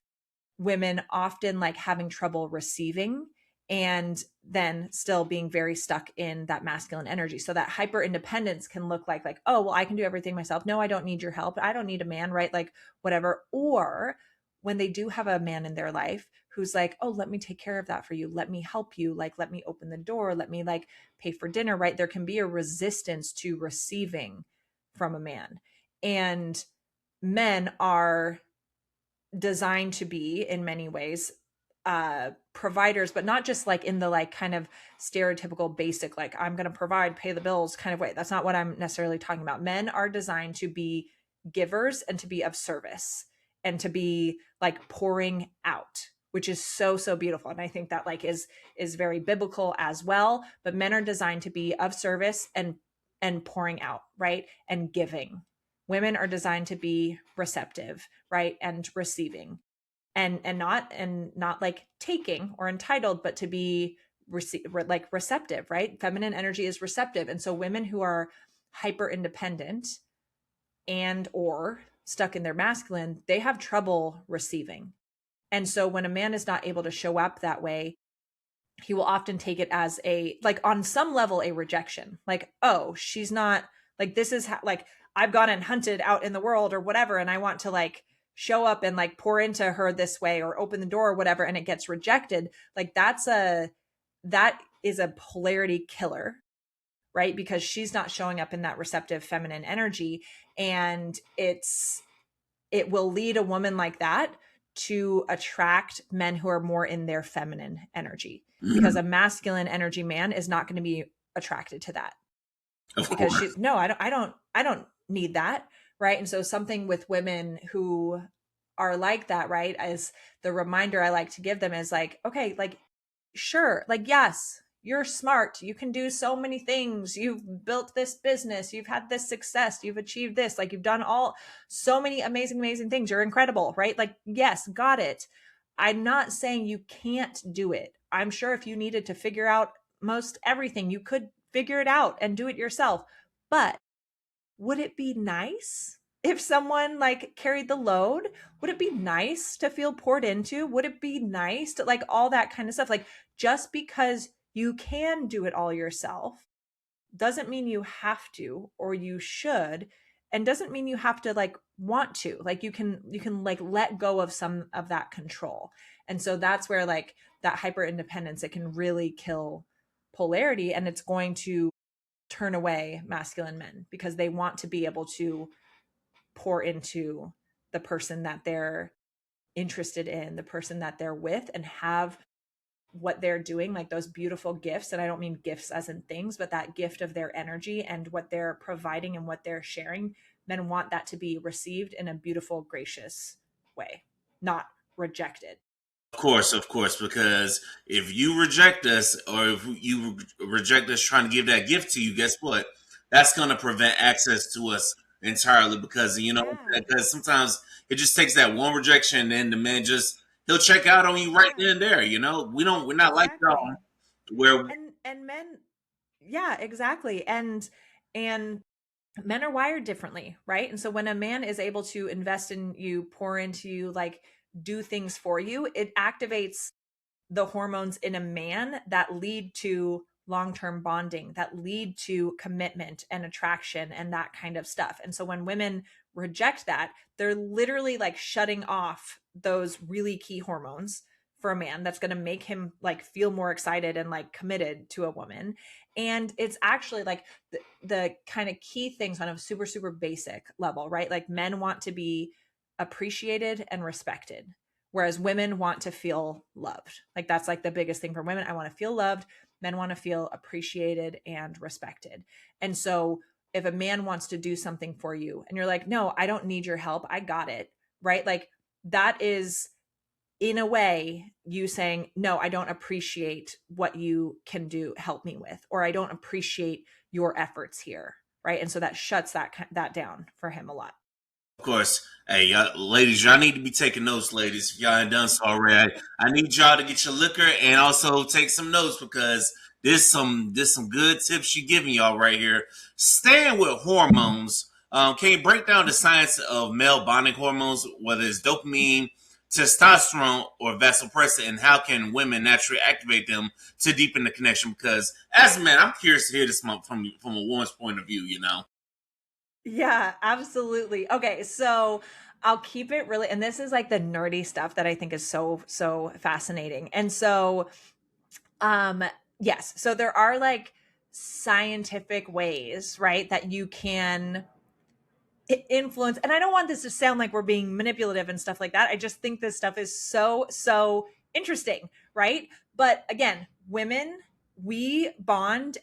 women often like having trouble receiving and then still being very stuck in that masculine energy. So that hyper independence can look like, oh, well, I can do everything myself. No, I don't need your help. I don't need a man, right? Like whatever. Or when they do have a man in their life who's like, oh, let me take care of that for you. Let me help you. Like, let me open the door. Let me like pay for dinner, right? There can be a resistance to receiving from a man. And men are designed to be in many ways providers, but not just like in the like kind of stereotypical basic like I'm going to provide, pay the bills kind of way. That's not what I'm necessarily talking about. Men are designed to be givers and to be of service and to be like pouring out, which is so beautiful. And I think that like is very biblical as well. But men are designed to be of service and pouring out, right? And giving. Women are designed to be receptive, right? And receiving. And not like taking or entitled, but to be like receptive, right? Feminine energy is receptive. And so women who are hyper independent and or stuck in their masculine, they have trouble receiving. And so when a man is not able to show up that way, he will often take it as a like on some level a rejection. Like, oh, she's not like this is like I've gone and hunted out in the world or whatever, and I want to like show up and like pour into her this way or open the door or whatever, and it gets rejected. Like that is a polarity killer, right? Because she's not showing up in that receptive feminine energy, and it will lead a woman like that to attract men who are more in their feminine energy, because a masculine energy man is not going to be attracted to that. Of because course. she's no, I don't need that, right? And so something with women who are like that, right, as the reminder I like to give them is like, okay, like sure, like yes, you're smart, you can do so many things, you've built this business, you've had this success, you've achieved this, like you've done all so many amazing things, you're incredible, right? Like yes, got it. I'm not saying you can't do it. I'm sure if you needed to figure out most everything, you could figure it out and do it yourself. But would it be nice if someone like carried the load? Would it be nice to feel poured into? Would it be nice to like all that kind of stuff? Like just because you can do it all yourself doesn't mean you have to or you should, and doesn't mean you have to like want to. Like you can like let go of some of that control. And so that's where like that hyper independence, it can really kill polarity, and it's going to turn away masculine men because they want to be able to pour into the person that they're interested in, the person that they're with, and have what they're doing, like those beautiful gifts. And I don't mean gifts as in things, but that gift of their energy and what they're providing and what they're sharing. Men want that to be received in a beautiful, gracious way, not rejected. Of course, because if you reject us or if you reject us trying to give that gift to you, guess what? That's going to prevent access to us entirely because, Yeah. because sometimes it just takes that one rejection and then the man he'll check out on you right Yeah. then and there, we're not like y'all Exactly. where, And men, yeah, exactly. And men are wired differently, right? And so when a man is able to invest in you, pour into you, like do things for you, it activates the hormones in a man that lead to long-term bonding, that lead to commitment and attraction and that kind of stuff. And so when women reject that, they're literally like shutting off those really key hormones for a man that's going to make him like feel more excited and like committed to a woman. And it's actually like the kind of key things on a super basic level, right? Like men want to be appreciated and respected, whereas women want to feel loved. Like that's like the biggest thing for women. I want to feel loved. Men want to feel appreciated and respected. And so if a man wants to do something for you and you're like, no, I don't need your help, I got it, right? Like that is in a way you saying, no, I don't appreciate what you can do, help me with, or I don't appreciate your efforts here, right? And so that shuts that down for him a lot. of course, hey, y'all, ladies, y'all need to be taking notes, ladies. If y'all ain't done so already, I need y'all to get your liquor and also take some notes because there's some good tips you giving y'all right here. Staying with hormones, can you break down the science of male bonding hormones, whether it's dopamine, testosterone or vasopressin, and how can women naturally activate them to deepen the connection? Because as a man, I'm curious to hear this from a woman's point of view, you know? Yeah, absolutely. Okay, so I'll keep it really, and this is like the nerdy stuff that I think is so fascinating. And so, um, yes, so there are like scientific ways, right, that you can influence. And I don't want this to sound like we're being manipulative and stuff like that. I just think this stuff is so interesting, right? But again, women, we bond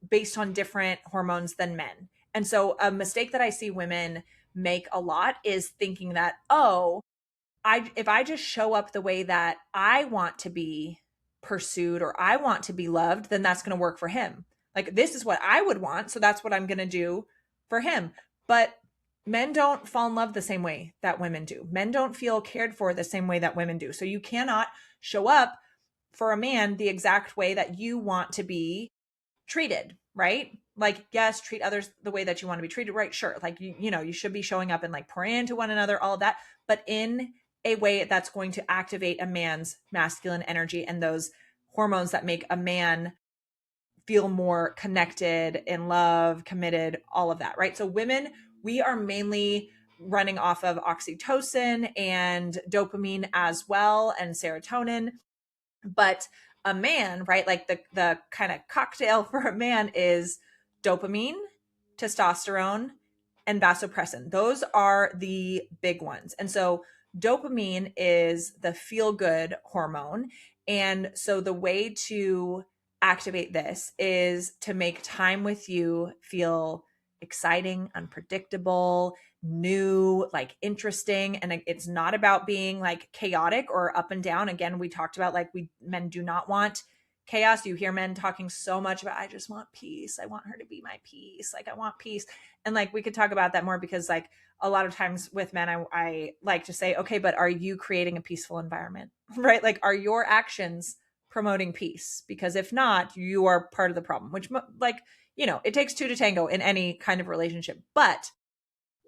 based on different hormones than men. And so a mistake that I see women make a lot is thinking that, oh, I if I just show up the way that I want to be pursued or I want to be loved, then that's going to work for him. Like this is what I would want, so that's what I'm going to do for him. But men don't fall in love the same way that women do. Men don't feel cared for the same way that women do. So you cannot show up for a man the exact way that you want to be treated, right? Like, yes, treat others the way that you want to be treated, right? Sure. Like, you should be showing up and like pouring into one another, all of that, but in a way that's going to activate a man's masculine energy and those hormones that make a man feel more connected, in love, committed, all of that, right? So, women, we are mainly running off of oxytocin and dopamine as well, and serotonin. But a man, right? Like the kind of cocktail for a man is dopamine, testosterone, and vasopressin. Those are the big ones. And so dopamine is the feel good hormone. And so the way to activate this is to make time with you feel exciting, unpredictable, new, like interesting. And it's not about being like chaotic or up and down. Again, we talked about like men do not want chaos. You hear men talking so much about, I just want peace. I want her to be my peace. Like I want peace. And like we could talk about that more because like a lot of times with men, I like to say, okay, but are you creating a peaceful environment? Right? Like are your actions promoting peace? Because if not, you are part of the problem, which like, it takes two to tango in any kind of relationship. But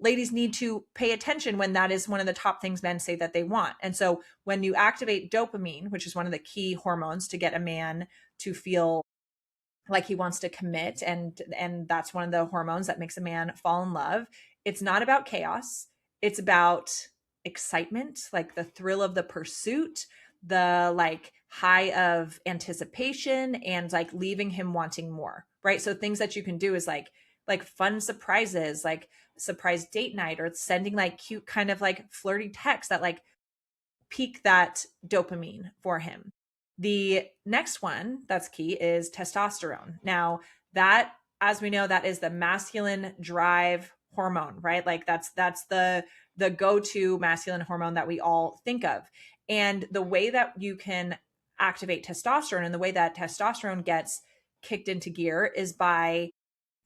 ladies need to pay attention when that is one of the top things men say that they want. And so when you activate dopamine, which is one of the key hormones to get a man to feel like he wants to commit, and that's one of the hormones that makes a man fall in love, it's not about chaos. It's about excitement, like the thrill of the pursuit, the like high of anticipation, and like leaving him wanting more, right? So things that you can do is like fun surprises, like surprise date night, or sending like cute kind of like flirty texts that like peak that dopamine for him. The next one that's key is testosterone. Now, that, as we know, that is the masculine drive hormone, right? Like that's the go-to masculine hormone that we all think of. And the way that you can activate testosterone and the way that testosterone gets kicked into gear is by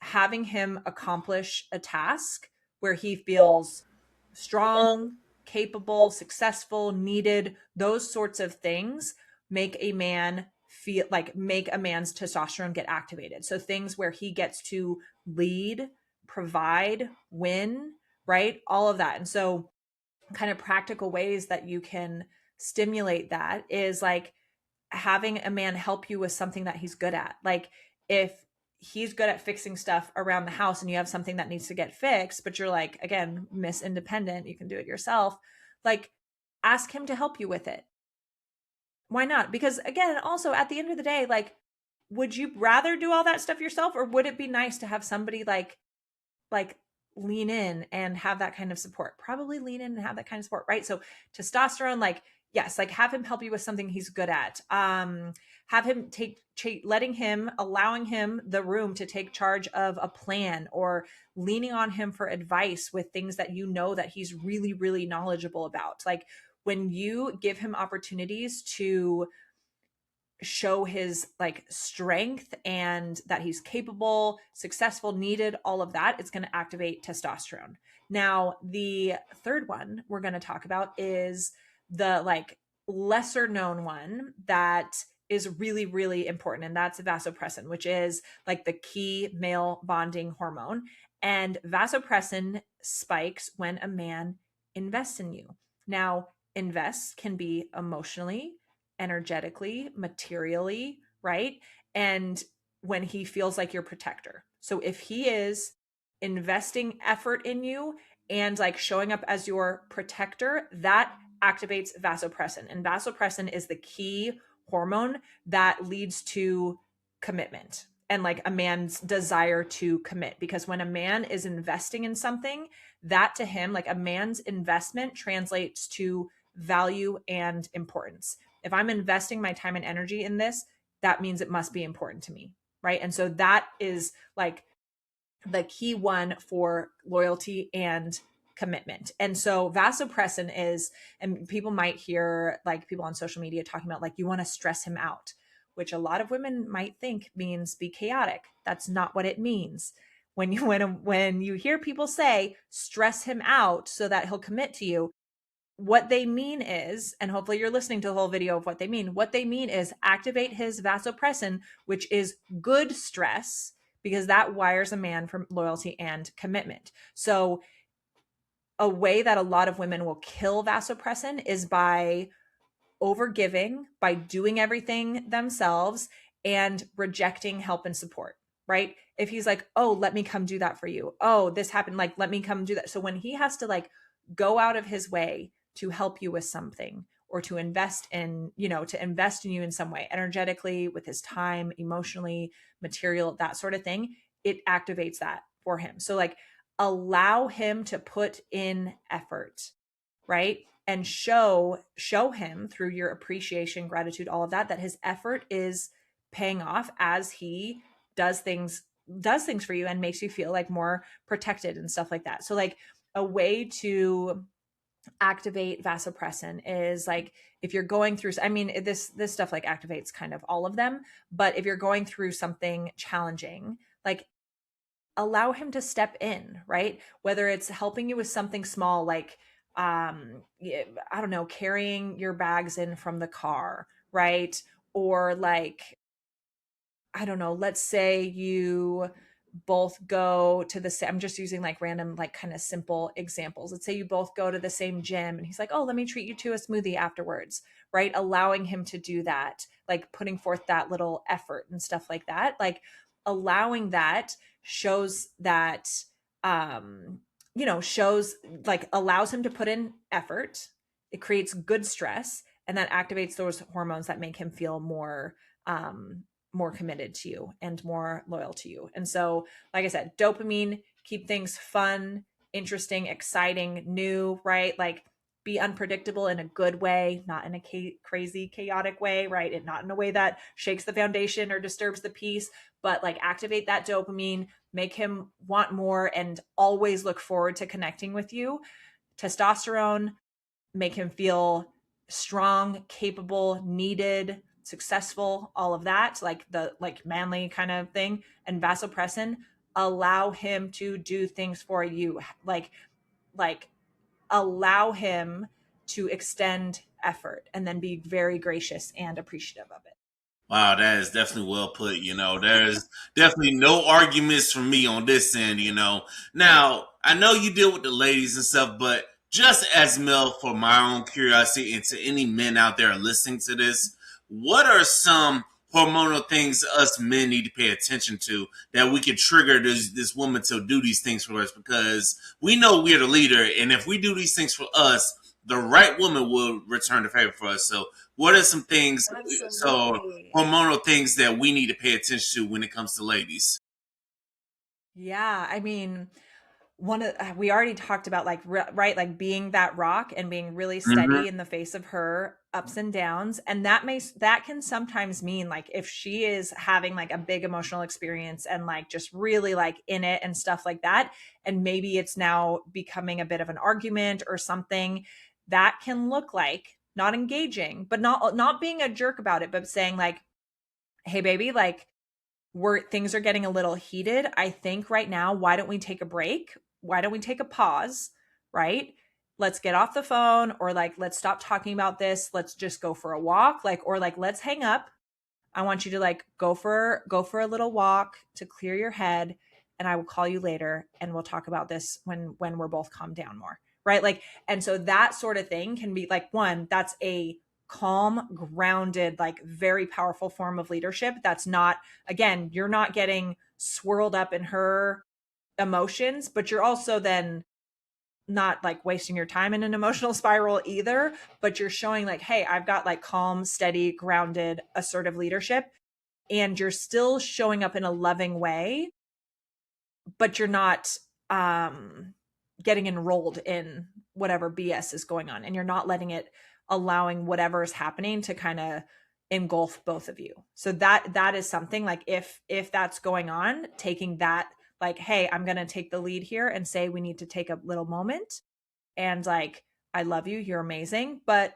having him accomplish a task where he feels strong, capable, successful, needed, those sorts of things make a man's testosterone get activated. So things where he gets to lead, provide, win, right? All of that. And so kind of practical ways that you can stimulate that is like having a man help you with something that he's good at. Like if he's good at fixing stuff around the house and you have something that needs to get fixed, but you're like, again, Miss Independent, you can do it yourself. Like ask him to help you with it. Why not? Because again, also at the end of the day, like, would you rather do all that stuff yourself, or would it be nice to have somebody like lean in and have that kind of support? Probably lean in and have that kind of support, right? So testosterone, like, yes, like have him help you with something he's good at. Have him allowing him the room to take charge of a plan, or leaning on him for advice with things that you know that he's really, really knowledgeable about. Like when you give him opportunities to show his like strength and that he's capable, successful, needed, all of that, it's going to activate testosterone. Now, the third one we're going to talk about is the like lesser known one that is really, really important. And that's vasopressin, which is like the key male bonding hormone. And vasopressin spikes when a man invests in you. Now, invests can be emotionally, energetically, materially, right? And when he feels like your protector. So if he is investing effort in you and like showing up as your protector, that activates vasopressin. And vasopressin is the key hormone that leads to commitment and like a man's desire to commit. Because when a man is investing in something, that to him, like a man's investment translates to value and importance. If I'm investing my time and energy in this, that means it must be important to me. Right. And so that is like the key one for loyalty and commitment. And so vasopressin is, and people might hear like people on social media talking about like, you want to stress him out, which a lot of women might think means be chaotic. That's not what it means. When you hear people say stress him out so that he'll commit to you, what they mean is, and hopefully you're listening to the whole video of what they mean is activate his vasopressin, which is good stress, because that wires a man for loyalty and commitment. So a way that a lot of women will kill vasopressin is by overgiving, by doing everything themselves and rejecting help and support, right? If he's like, oh, let me come do that for you. Oh, this happened. Like, let me come do that. So when he has to like go out of his way to help you with something or to invest in, to invest in you in some way, energetically, with his time, emotionally, material, that sort of thing, it activates that for him. So like allow him to put in effort, right? And show him through your appreciation, gratitude, all of that his effort is paying off as he does things for you and makes you feel like more protected and stuff like that. So like a way to activate vasopressin is like if you're going through, I mean, this stuff like activates kind of all of them, but if you're going through something challenging, like allow him to step in, right? Whether it's helping you with something small like I don't know, carrying your bags in from the car, right? Or like, I don't know, let's say you both go to the same, I'm just using like random, like kind of simple examples. Let's say you both go to the same gym and he's like, oh, let me treat you to a smoothie afterwards, right? Allowing him to do that, like putting forth that little effort and stuff like that. Like allowing that shows that, shows like allows him to put in effort. It creates good stress and that activates those hormones that make him feel more committed to you and more loyal to you. And so, like I said, dopamine, keep things fun, interesting, exciting, new, right? Like be unpredictable in a good way, not in a crazy, chaotic way, right? And not in a way that shakes the foundation or disturbs the peace, but like activate that dopamine, make him want more and always look forward to connecting with you. Testosterone, make him feel strong, capable, needed, successful, all of that, like the like manly kind of thing. And vasopressin, allow him to do things for you, like allow him to extend effort and then be very gracious and appreciative of it. Wow, that is definitely well put. There's definitely no arguments from me on this end. Now I know you deal with the ladies and stuff, but just as male, for my own curiosity, and to any men out there listening to this, what are some hormonal things us men need to pay attention to that we can trigger this woman to do these things for us? Because we know we're the leader, and if we do these things for us, the right woman will return the favor for us. So what are some things, so Absolutely. hormonal things that we need to pay attention to when it comes to ladies? Yeah, I mean, we already talked about like right, like being that rock and being really Mm-hmm. steady in the face of her ups and downs. And that can sometimes mean like if she is having like a big emotional experience and like just really like in it and stuff like that, and maybe it's now becoming a bit of an argument or something, that can look like not engaging, but not being a jerk about it, but saying like, hey baby, like things are getting a little heated. I think right now, why don't we take a break? Why don't we take a pause? Right? Let's get off the phone, or like let's stop talking about this. Let's just go for a walk, like, or like let's hang up. I want you to like go for a little walk to clear your head, and I will call you later and we'll talk about this when we're both calmed down more. right? Like, and so that sort of thing can be like, one, that's a calm, grounded, like very powerful form of leadership. That's not, again, you're not getting swirled up in her emotions, but you're also then not like wasting your time in an emotional spiral either, but you're showing like, hey, I've got like calm, steady, grounded, assertive leadership, and you're still showing up in a loving way, but you're not getting enrolled in whatever BS is going on, and you're not letting it, allowing whatever is happening to kind of engulf both of you. So that is something like, if that's going on, taking that, like, hey, I'm going to take the lead here and say we need to take a little moment, and like, I love you, you're amazing, but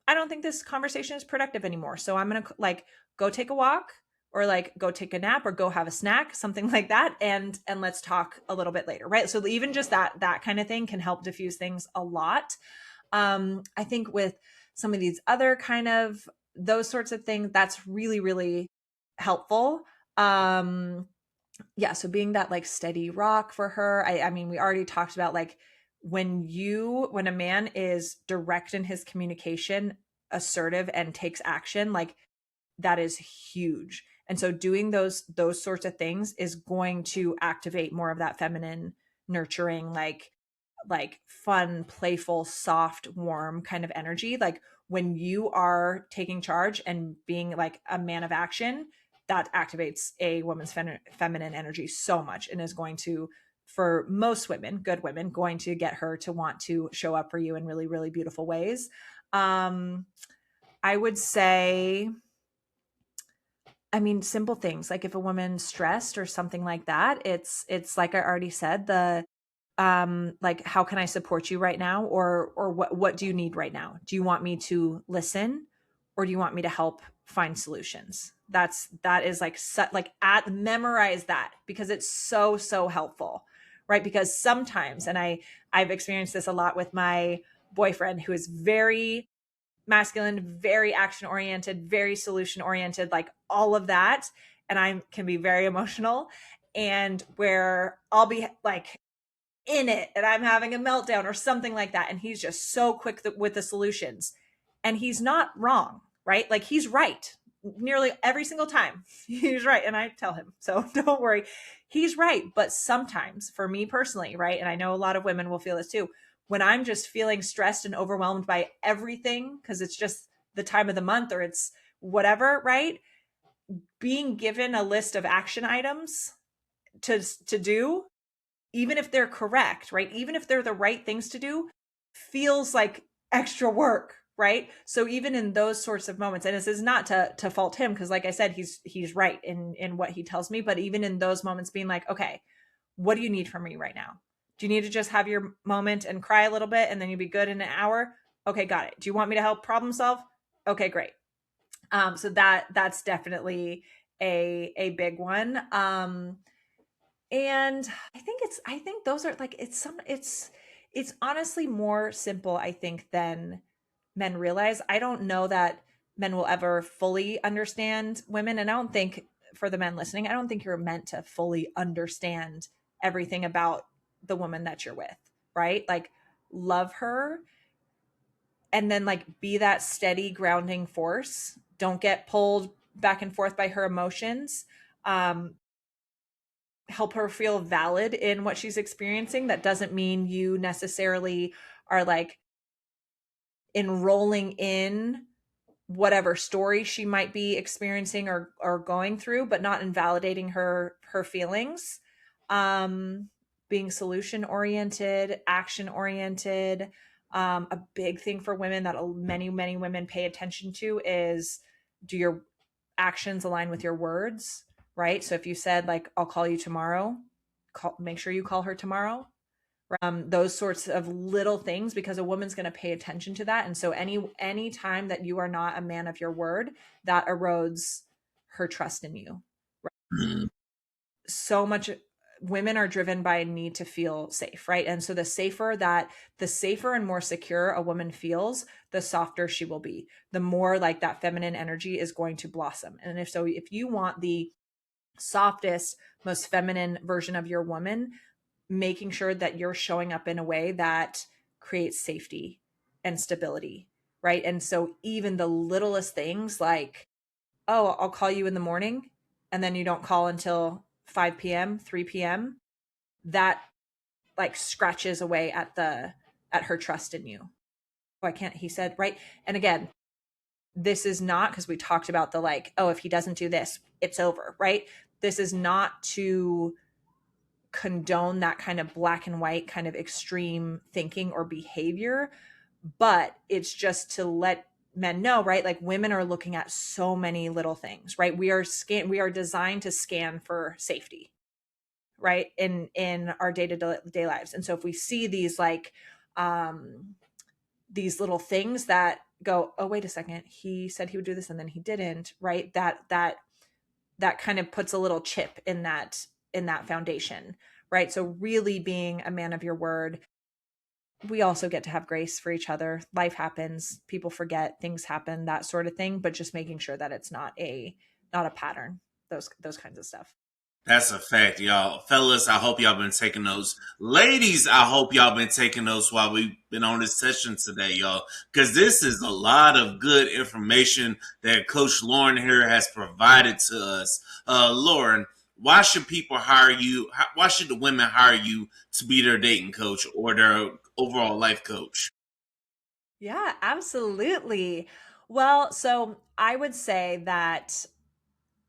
I don't think this conversation is productive anymore. So I'm going to like go take a walk, or like go take a nap, or go have a snack, something like that. And let's talk a little bit later. Right. So even just that kind of thing can help diffuse things a lot. I think with some of these other kind of those sorts of things, that's really, really helpful. Yeah. So being that like steady rock for her, I mean, we already talked about like, when a man is direct in his communication, assertive, and takes action, like that is huge. And so doing those sorts of things is going to activate more of that feminine, nurturing, like fun, playful, soft, warm kind of energy. Like when you are taking charge and being like a man of action, that activates a woman's feminine energy so much, and is going to, for most women, good women, going to get her to want to show up for you in really, really beautiful ways. I would say, I mean, simple things like if a woman's stressed or something like that, it's like I already said, the like, how can I support you right now? Or what do you need right now? Do you want me to listen, or do you want me to help find solutions? That is like, like memorize that, because it's so helpful, right? Because sometimes, and I've experienced this a lot with my boyfriend, who is very masculine, very action oriented, very solution oriented, like all of that. And I can be very emotional, and where I'll be like in it and I'm having a meltdown or something like that. And he's just so quick with the solutions. And he's not wrong, right? Like he's right nearly every single time. He's right. And I tell him, so don't worry, he's right. But sometimes for me personally, right? And I know a lot of women will feel this too, when I'm just feeling stressed and overwhelmed by everything, because it's just the time of the month or it's whatever, right? Being given a list of action items to do, even if they're correct, right? Even if they're the right things to do, feels like extra work, right? So even in those sorts of moments, and this is not to fault him, because like I said, he's right in what he tells me, but even in those moments, being like, okay, what do you need from me right now? Do you need to just have your moment and cry a little bit and then you'll be good in an hour? Okay, got it. Do you want me to help problem solve? Okay, great. So that's definitely a big one. And I think those are like, it's honestly more simple, I think, than men realize. I don't know that men will ever fully understand women. And I don't think, for the men listening, I don't think you're meant to fully understand everything about the woman that you're with, right? Like, love her, and then like be that steady grounding force. Don't get pulled back and forth by her emotions. Um, Help her feel valid in what she's experiencing. That doesn't mean you necessarily are like enrolling in whatever story she might be experiencing or going through, but not invalidating her feelings. Being solution oriented, action oriented. A big thing for women that many women pay attention to is, do your actions align with your words, right? So if you said like, I'll call you tomorrow, make sure you call her tomorrow. Those sorts of little things, because a woman's going to pay attention to that. And so any time that you are not a man of your word, that erodes her trust in you. Mm-hmm. So much women are driven by a need to feel safe, right? And so the safer and more secure a woman feels, the softer she will be, the more like that feminine energy is going to blossom. And if you want the softest, most feminine version of your woman, making sure that you're showing up in a way that creates safety and stability, right? And so even the littlest things like, oh, I'll call you in the morning, and then you don't call until 5 p.m., 3 p.m., that like scratches away at her trust in you. Oh, I can't, he said, right? And again, this is not because we talked about the like, oh, if he doesn't do this, it's over, right? This is not to condone that kind of black and white kind of extreme thinking or behavior, but it's just to let men know, right? Like women are looking at so many little things, right? We are designed to scan for safety, right? In our day-to-day lives. And so if we see these like these little things that go, oh, wait a second, he said he would do this and then he didn't, right? That kind of puts a little chip in that foundation, right? So really being a man of your word. We also get to have grace for each other. Life happens, people forget, things happen, that sort of thing, but just making sure that it's not a pattern, those kinds of stuff. That's a fact, y'all. Fellas, I hope y'all been taking those. Ladies, I hope y'all been taking those while we've been on this session today, y'all. Because this is a lot of good information that Coach Lauren here has provided to us. Lauren, why should people hire you? Why should the women hire you to be their dating coach or their overall life coach? Yeah, absolutely. Well, so I would say that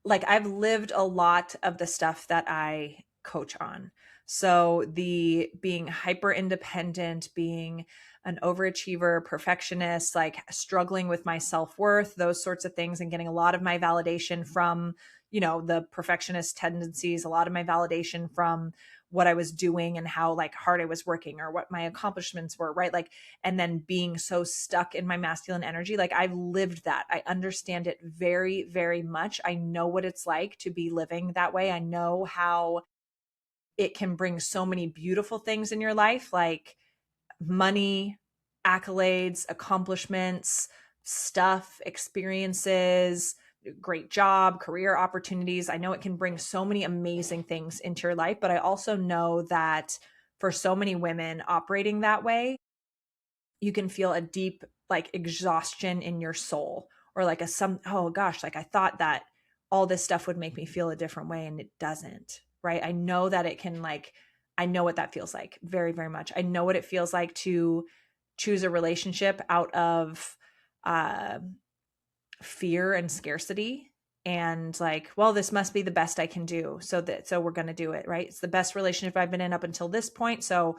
like I've lived a lot of the stuff that I coach on. So the being hyper independent, being an overachiever, perfectionist, like struggling with my self-worth, those sorts of things, and getting a lot of my validation from, the perfectionist tendencies, a lot of my validation from what I was doing and how like hard I was working or what my accomplishments were, right? Like, and then being so stuck in my masculine energy, like I've lived that. I understand it very, very much. I know what it's like to be living that way. I know how it can bring so many beautiful things in your life, like money, accolades, accomplishments, stuff, experiences, great job, career opportunities. I know it can bring so many amazing things into your life, but I also know that for so many women operating that way, you can feel a deep like exhaustion in your soul or like oh gosh, like I thought that all this stuff would make me feel a different way and it doesn't, right? I know that it can like I know what that feels like very, very much. I know what it feels like to choose a relationship out of uh fear and scarcity and like, well, this must be the best I can do, so we're going to do it, right? It's the best relationship I've been in up until this point, so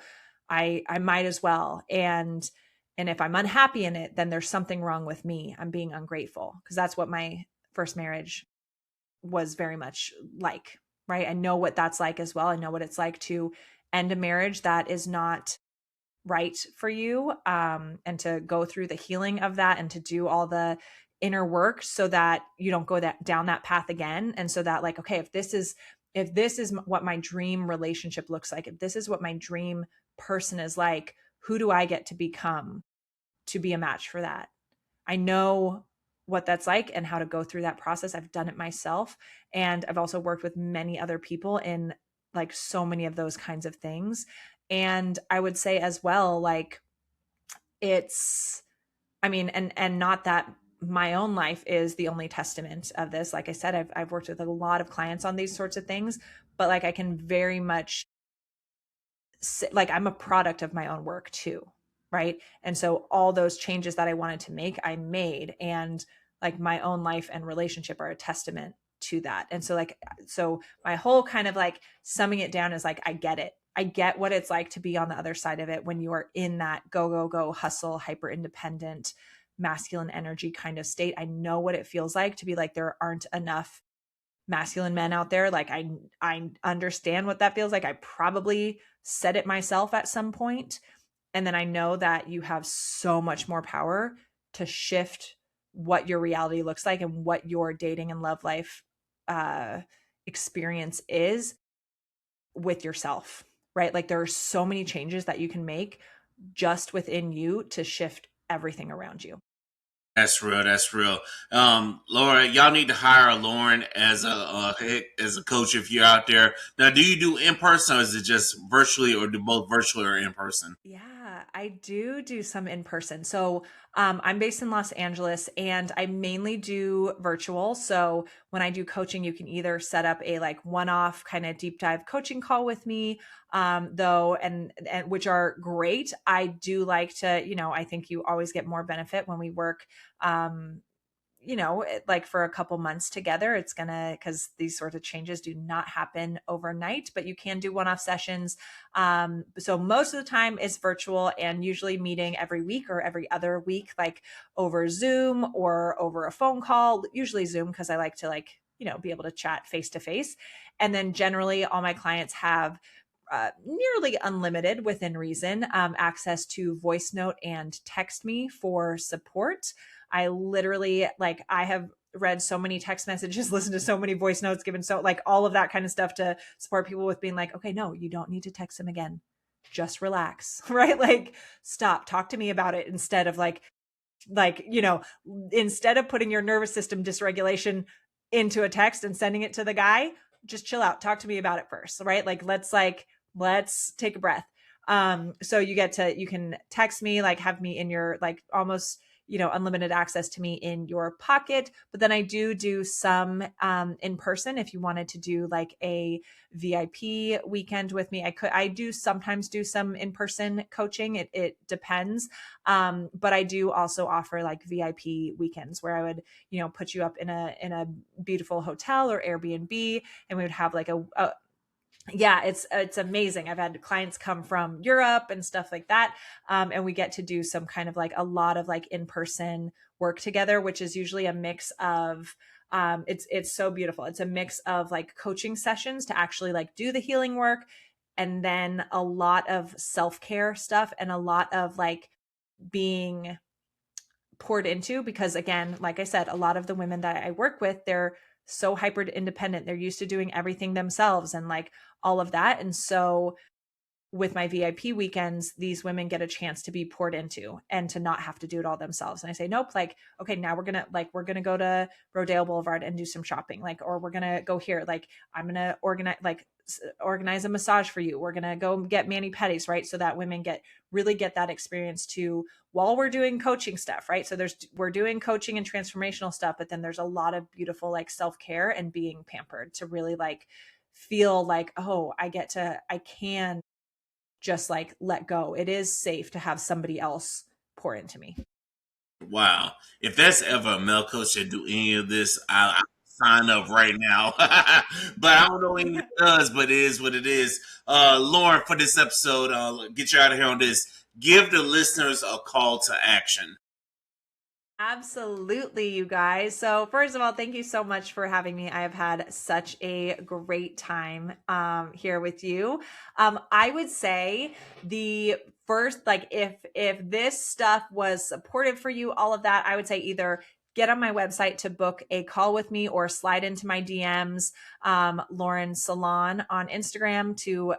I might as well. And if I'm unhappy in it, then there's something wrong with me. I'm being ungrateful, because that's what my first marriage was very much like, right? I know what that's like as well. I know what it's like to end a marriage that is not right for you, and to go through the healing of that and to do all the inner work so that you don't go down that path again. And so that like, okay, if this is what my dream relationship looks like, if this is what my dream person is like, who do I get to become to be a match for that? I know what that's like and how to go through that process. I've done it myself. And I've also worked with many other people in like so many of those kinds of things. And I would say as well, like it's, I mean, and not that my own life is the only testament of this. Like I said, I've worked with a lot of clients on these sorts of things, but like I can very much like I'm a product of my own work too, right? And so all those changes that I wanted to make, I made, and like my own life and relationship are a testament to that. And so like, so my whole kind of like summing it down is like, I get it. I get what it's like to be on the other side of it when you are in that go, go, go, hustle, hyper independent, masculine energy kind of state. I know what it feels like to be like, there aren't enough masculine men out there. Like I understand what that feels like. I probably said it myself at some point. And then I know that you have so much more power to shift what your reality looks like and what your dating and love life experience is with yourself, right? Like there are so many changes that you can make just within you to shift everything around you. That's real. That's real. Laura, y'all need to hire Lauren as a coach if you're out there. Now, do you do in person or is it just virtually, or do both virtually or in person? Yeah. Yeah, I do some in person. So I'm based in Los Angeles and I mainly do virtual. So when I do coaching, you can either set up a like one-off kind of deep dive coaching call with me, though, and which are great. I do like to, I think you always get more benefit when we work like for a couple months together. It's gonna, because these sorts of changes do not happen overnight, but you can do one-off sessions. So most of the time it's virtual and usually meeting every week or every other week, like over Zoom or over a phone call, usually Zoom, because I like to be able to chat face to face. And then generally all my clients have nearly unlimited, within reason, access to voice note and text me for support. I literally, like, I have read so many text messages, listened to so many voice notes, given so, like, all of that kind of stuff to support people with being like, okay, no, you don't need to text him again. Just relax, right? Like, stop, talk to me about it, instead of instead of putting your nervous system dysregulation into a text and sending it to the guy, just chill out, talk to me about it first, right? Let's take a breath. So you can text me, like have me in your, like, almost, unlimited access to me in your pocket. But then I do some in person. If you wanted to do like a VIP weekend with me, I do sometimes do some in person coaching. It depends. But I do also offer like VIP weekends where I would, put you up in a beautiful hotel or Airbnb, and we would have like yeah, it's amazing. I've had clients come from Europe and stuff like that. And we get to do some kind of like a lot of like in-person work together, which is usually a mix of it's so beautiful. It's a mix of like coaching sessions to actually like do the healing work, and then a lot of self-care stuff and a lot of like being poured into, because again, like I said, a lot of the women that I work with, they're so hyper independent. They're used to doing everything themselves and like all of that. And so with my VIP weekends, these women get a chance to be poured into and to not have to do it all themselves. And I say, nope, like, okay, now we're going to go to Rodeo Boulevard and do some shopping. Like, or we're going to go here. Like, I'm going to organize a massage for you. We're going to go get mani-pedis, right? So that women really get that experience too, while we're doing coaching stuff, right? So we're doing coaching and transformational stuff, but then there's a lot of beautiful like self-care and being pampered to really like feel like, oh, I can just like let go. It is safe to have somebody else pour into me. Wow. If that's ever a male coach that do any of this, I'll sign up right now. But I don't know any that does, but it is what it is. Lauren, for this episode, get you out of here on this. Give the listeners a call to action. Absolutely, you guys. So, first of all, thank you so much for having me. I have had such a great time here with you. I would say the first, like, if this stuff was supportive for you, all of that, I would say either get on my website to book a call with me or slide into my DMs, Lauren Salaun on Instagram, to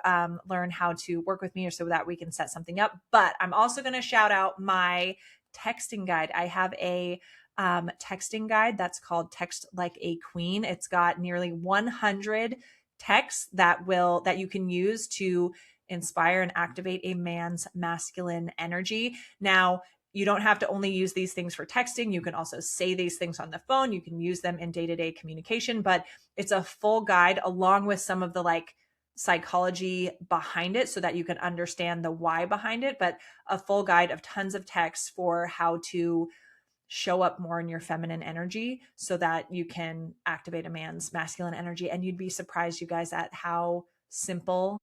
learn how to work with me, or so that we can set something up. But I'm also going to shout out my texting guide. I have a texting guide that's called Text Like a Queen. It's got nearly 100 texts that you can use to inspire and activate a man's masculine energy. Now, you don't have to only use these things for texting. You can also say these things on the phone. You can use them in day-to-day communication, but it's a full guide along with some of the like psychology behind it so that you can understand the why behind it, but a full guide of tons of texts for how to show up more in your feminine energy so that you can activate a man's masculine energy. And you'd be surprised, you guys, at how simple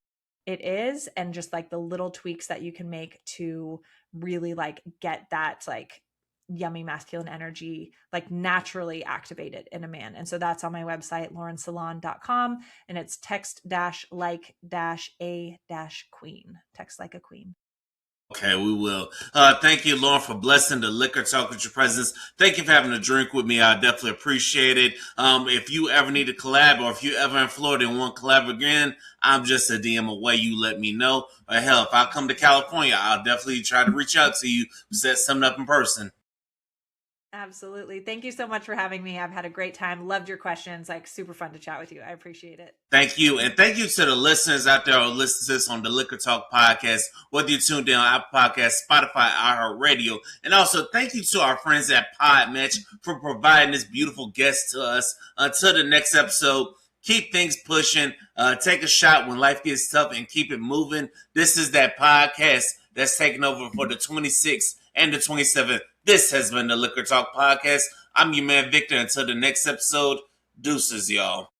it is, and just like the little tweaks that you can make to really like get that like yummy masculine energy like naturally activated in a man. And so that's on my website, laurensalaun.com, and it's text like a queen. Text like a queen. Okay, we will. Thank you, Lauren, for blessing the Liquor Talk with your presence. Thank you for having a drink with me. I definitely appreciate it. If you ever need to collab, or if you ever in Florida and want to collab again, I'm just a DM away. You let me know. Or hell, if I come to California, I'll definitely try to reach out to you, set something up in person. Absolutely. Thank you so much for having me. I've had a great time. Loved your questions. Like super fun to chat with you. I appreciate it. Thank you. And thank you to the listeners out there who listen to this on the Liquor Talk podcast, whether you tuned in on Apple Podcasts, Spotify, iHeartRadio. And also thank you to our friends at Podmatch for providing this beautiful guest to us. Until the next episode, keep things pushing. Take a shot when life gets tough and keep it moving. This is that podcast that's taking over for the 26th and the 27th. This has been the Liquor Talk podcast. I'm your man, Victor. Until the next episode, deuces, y'all.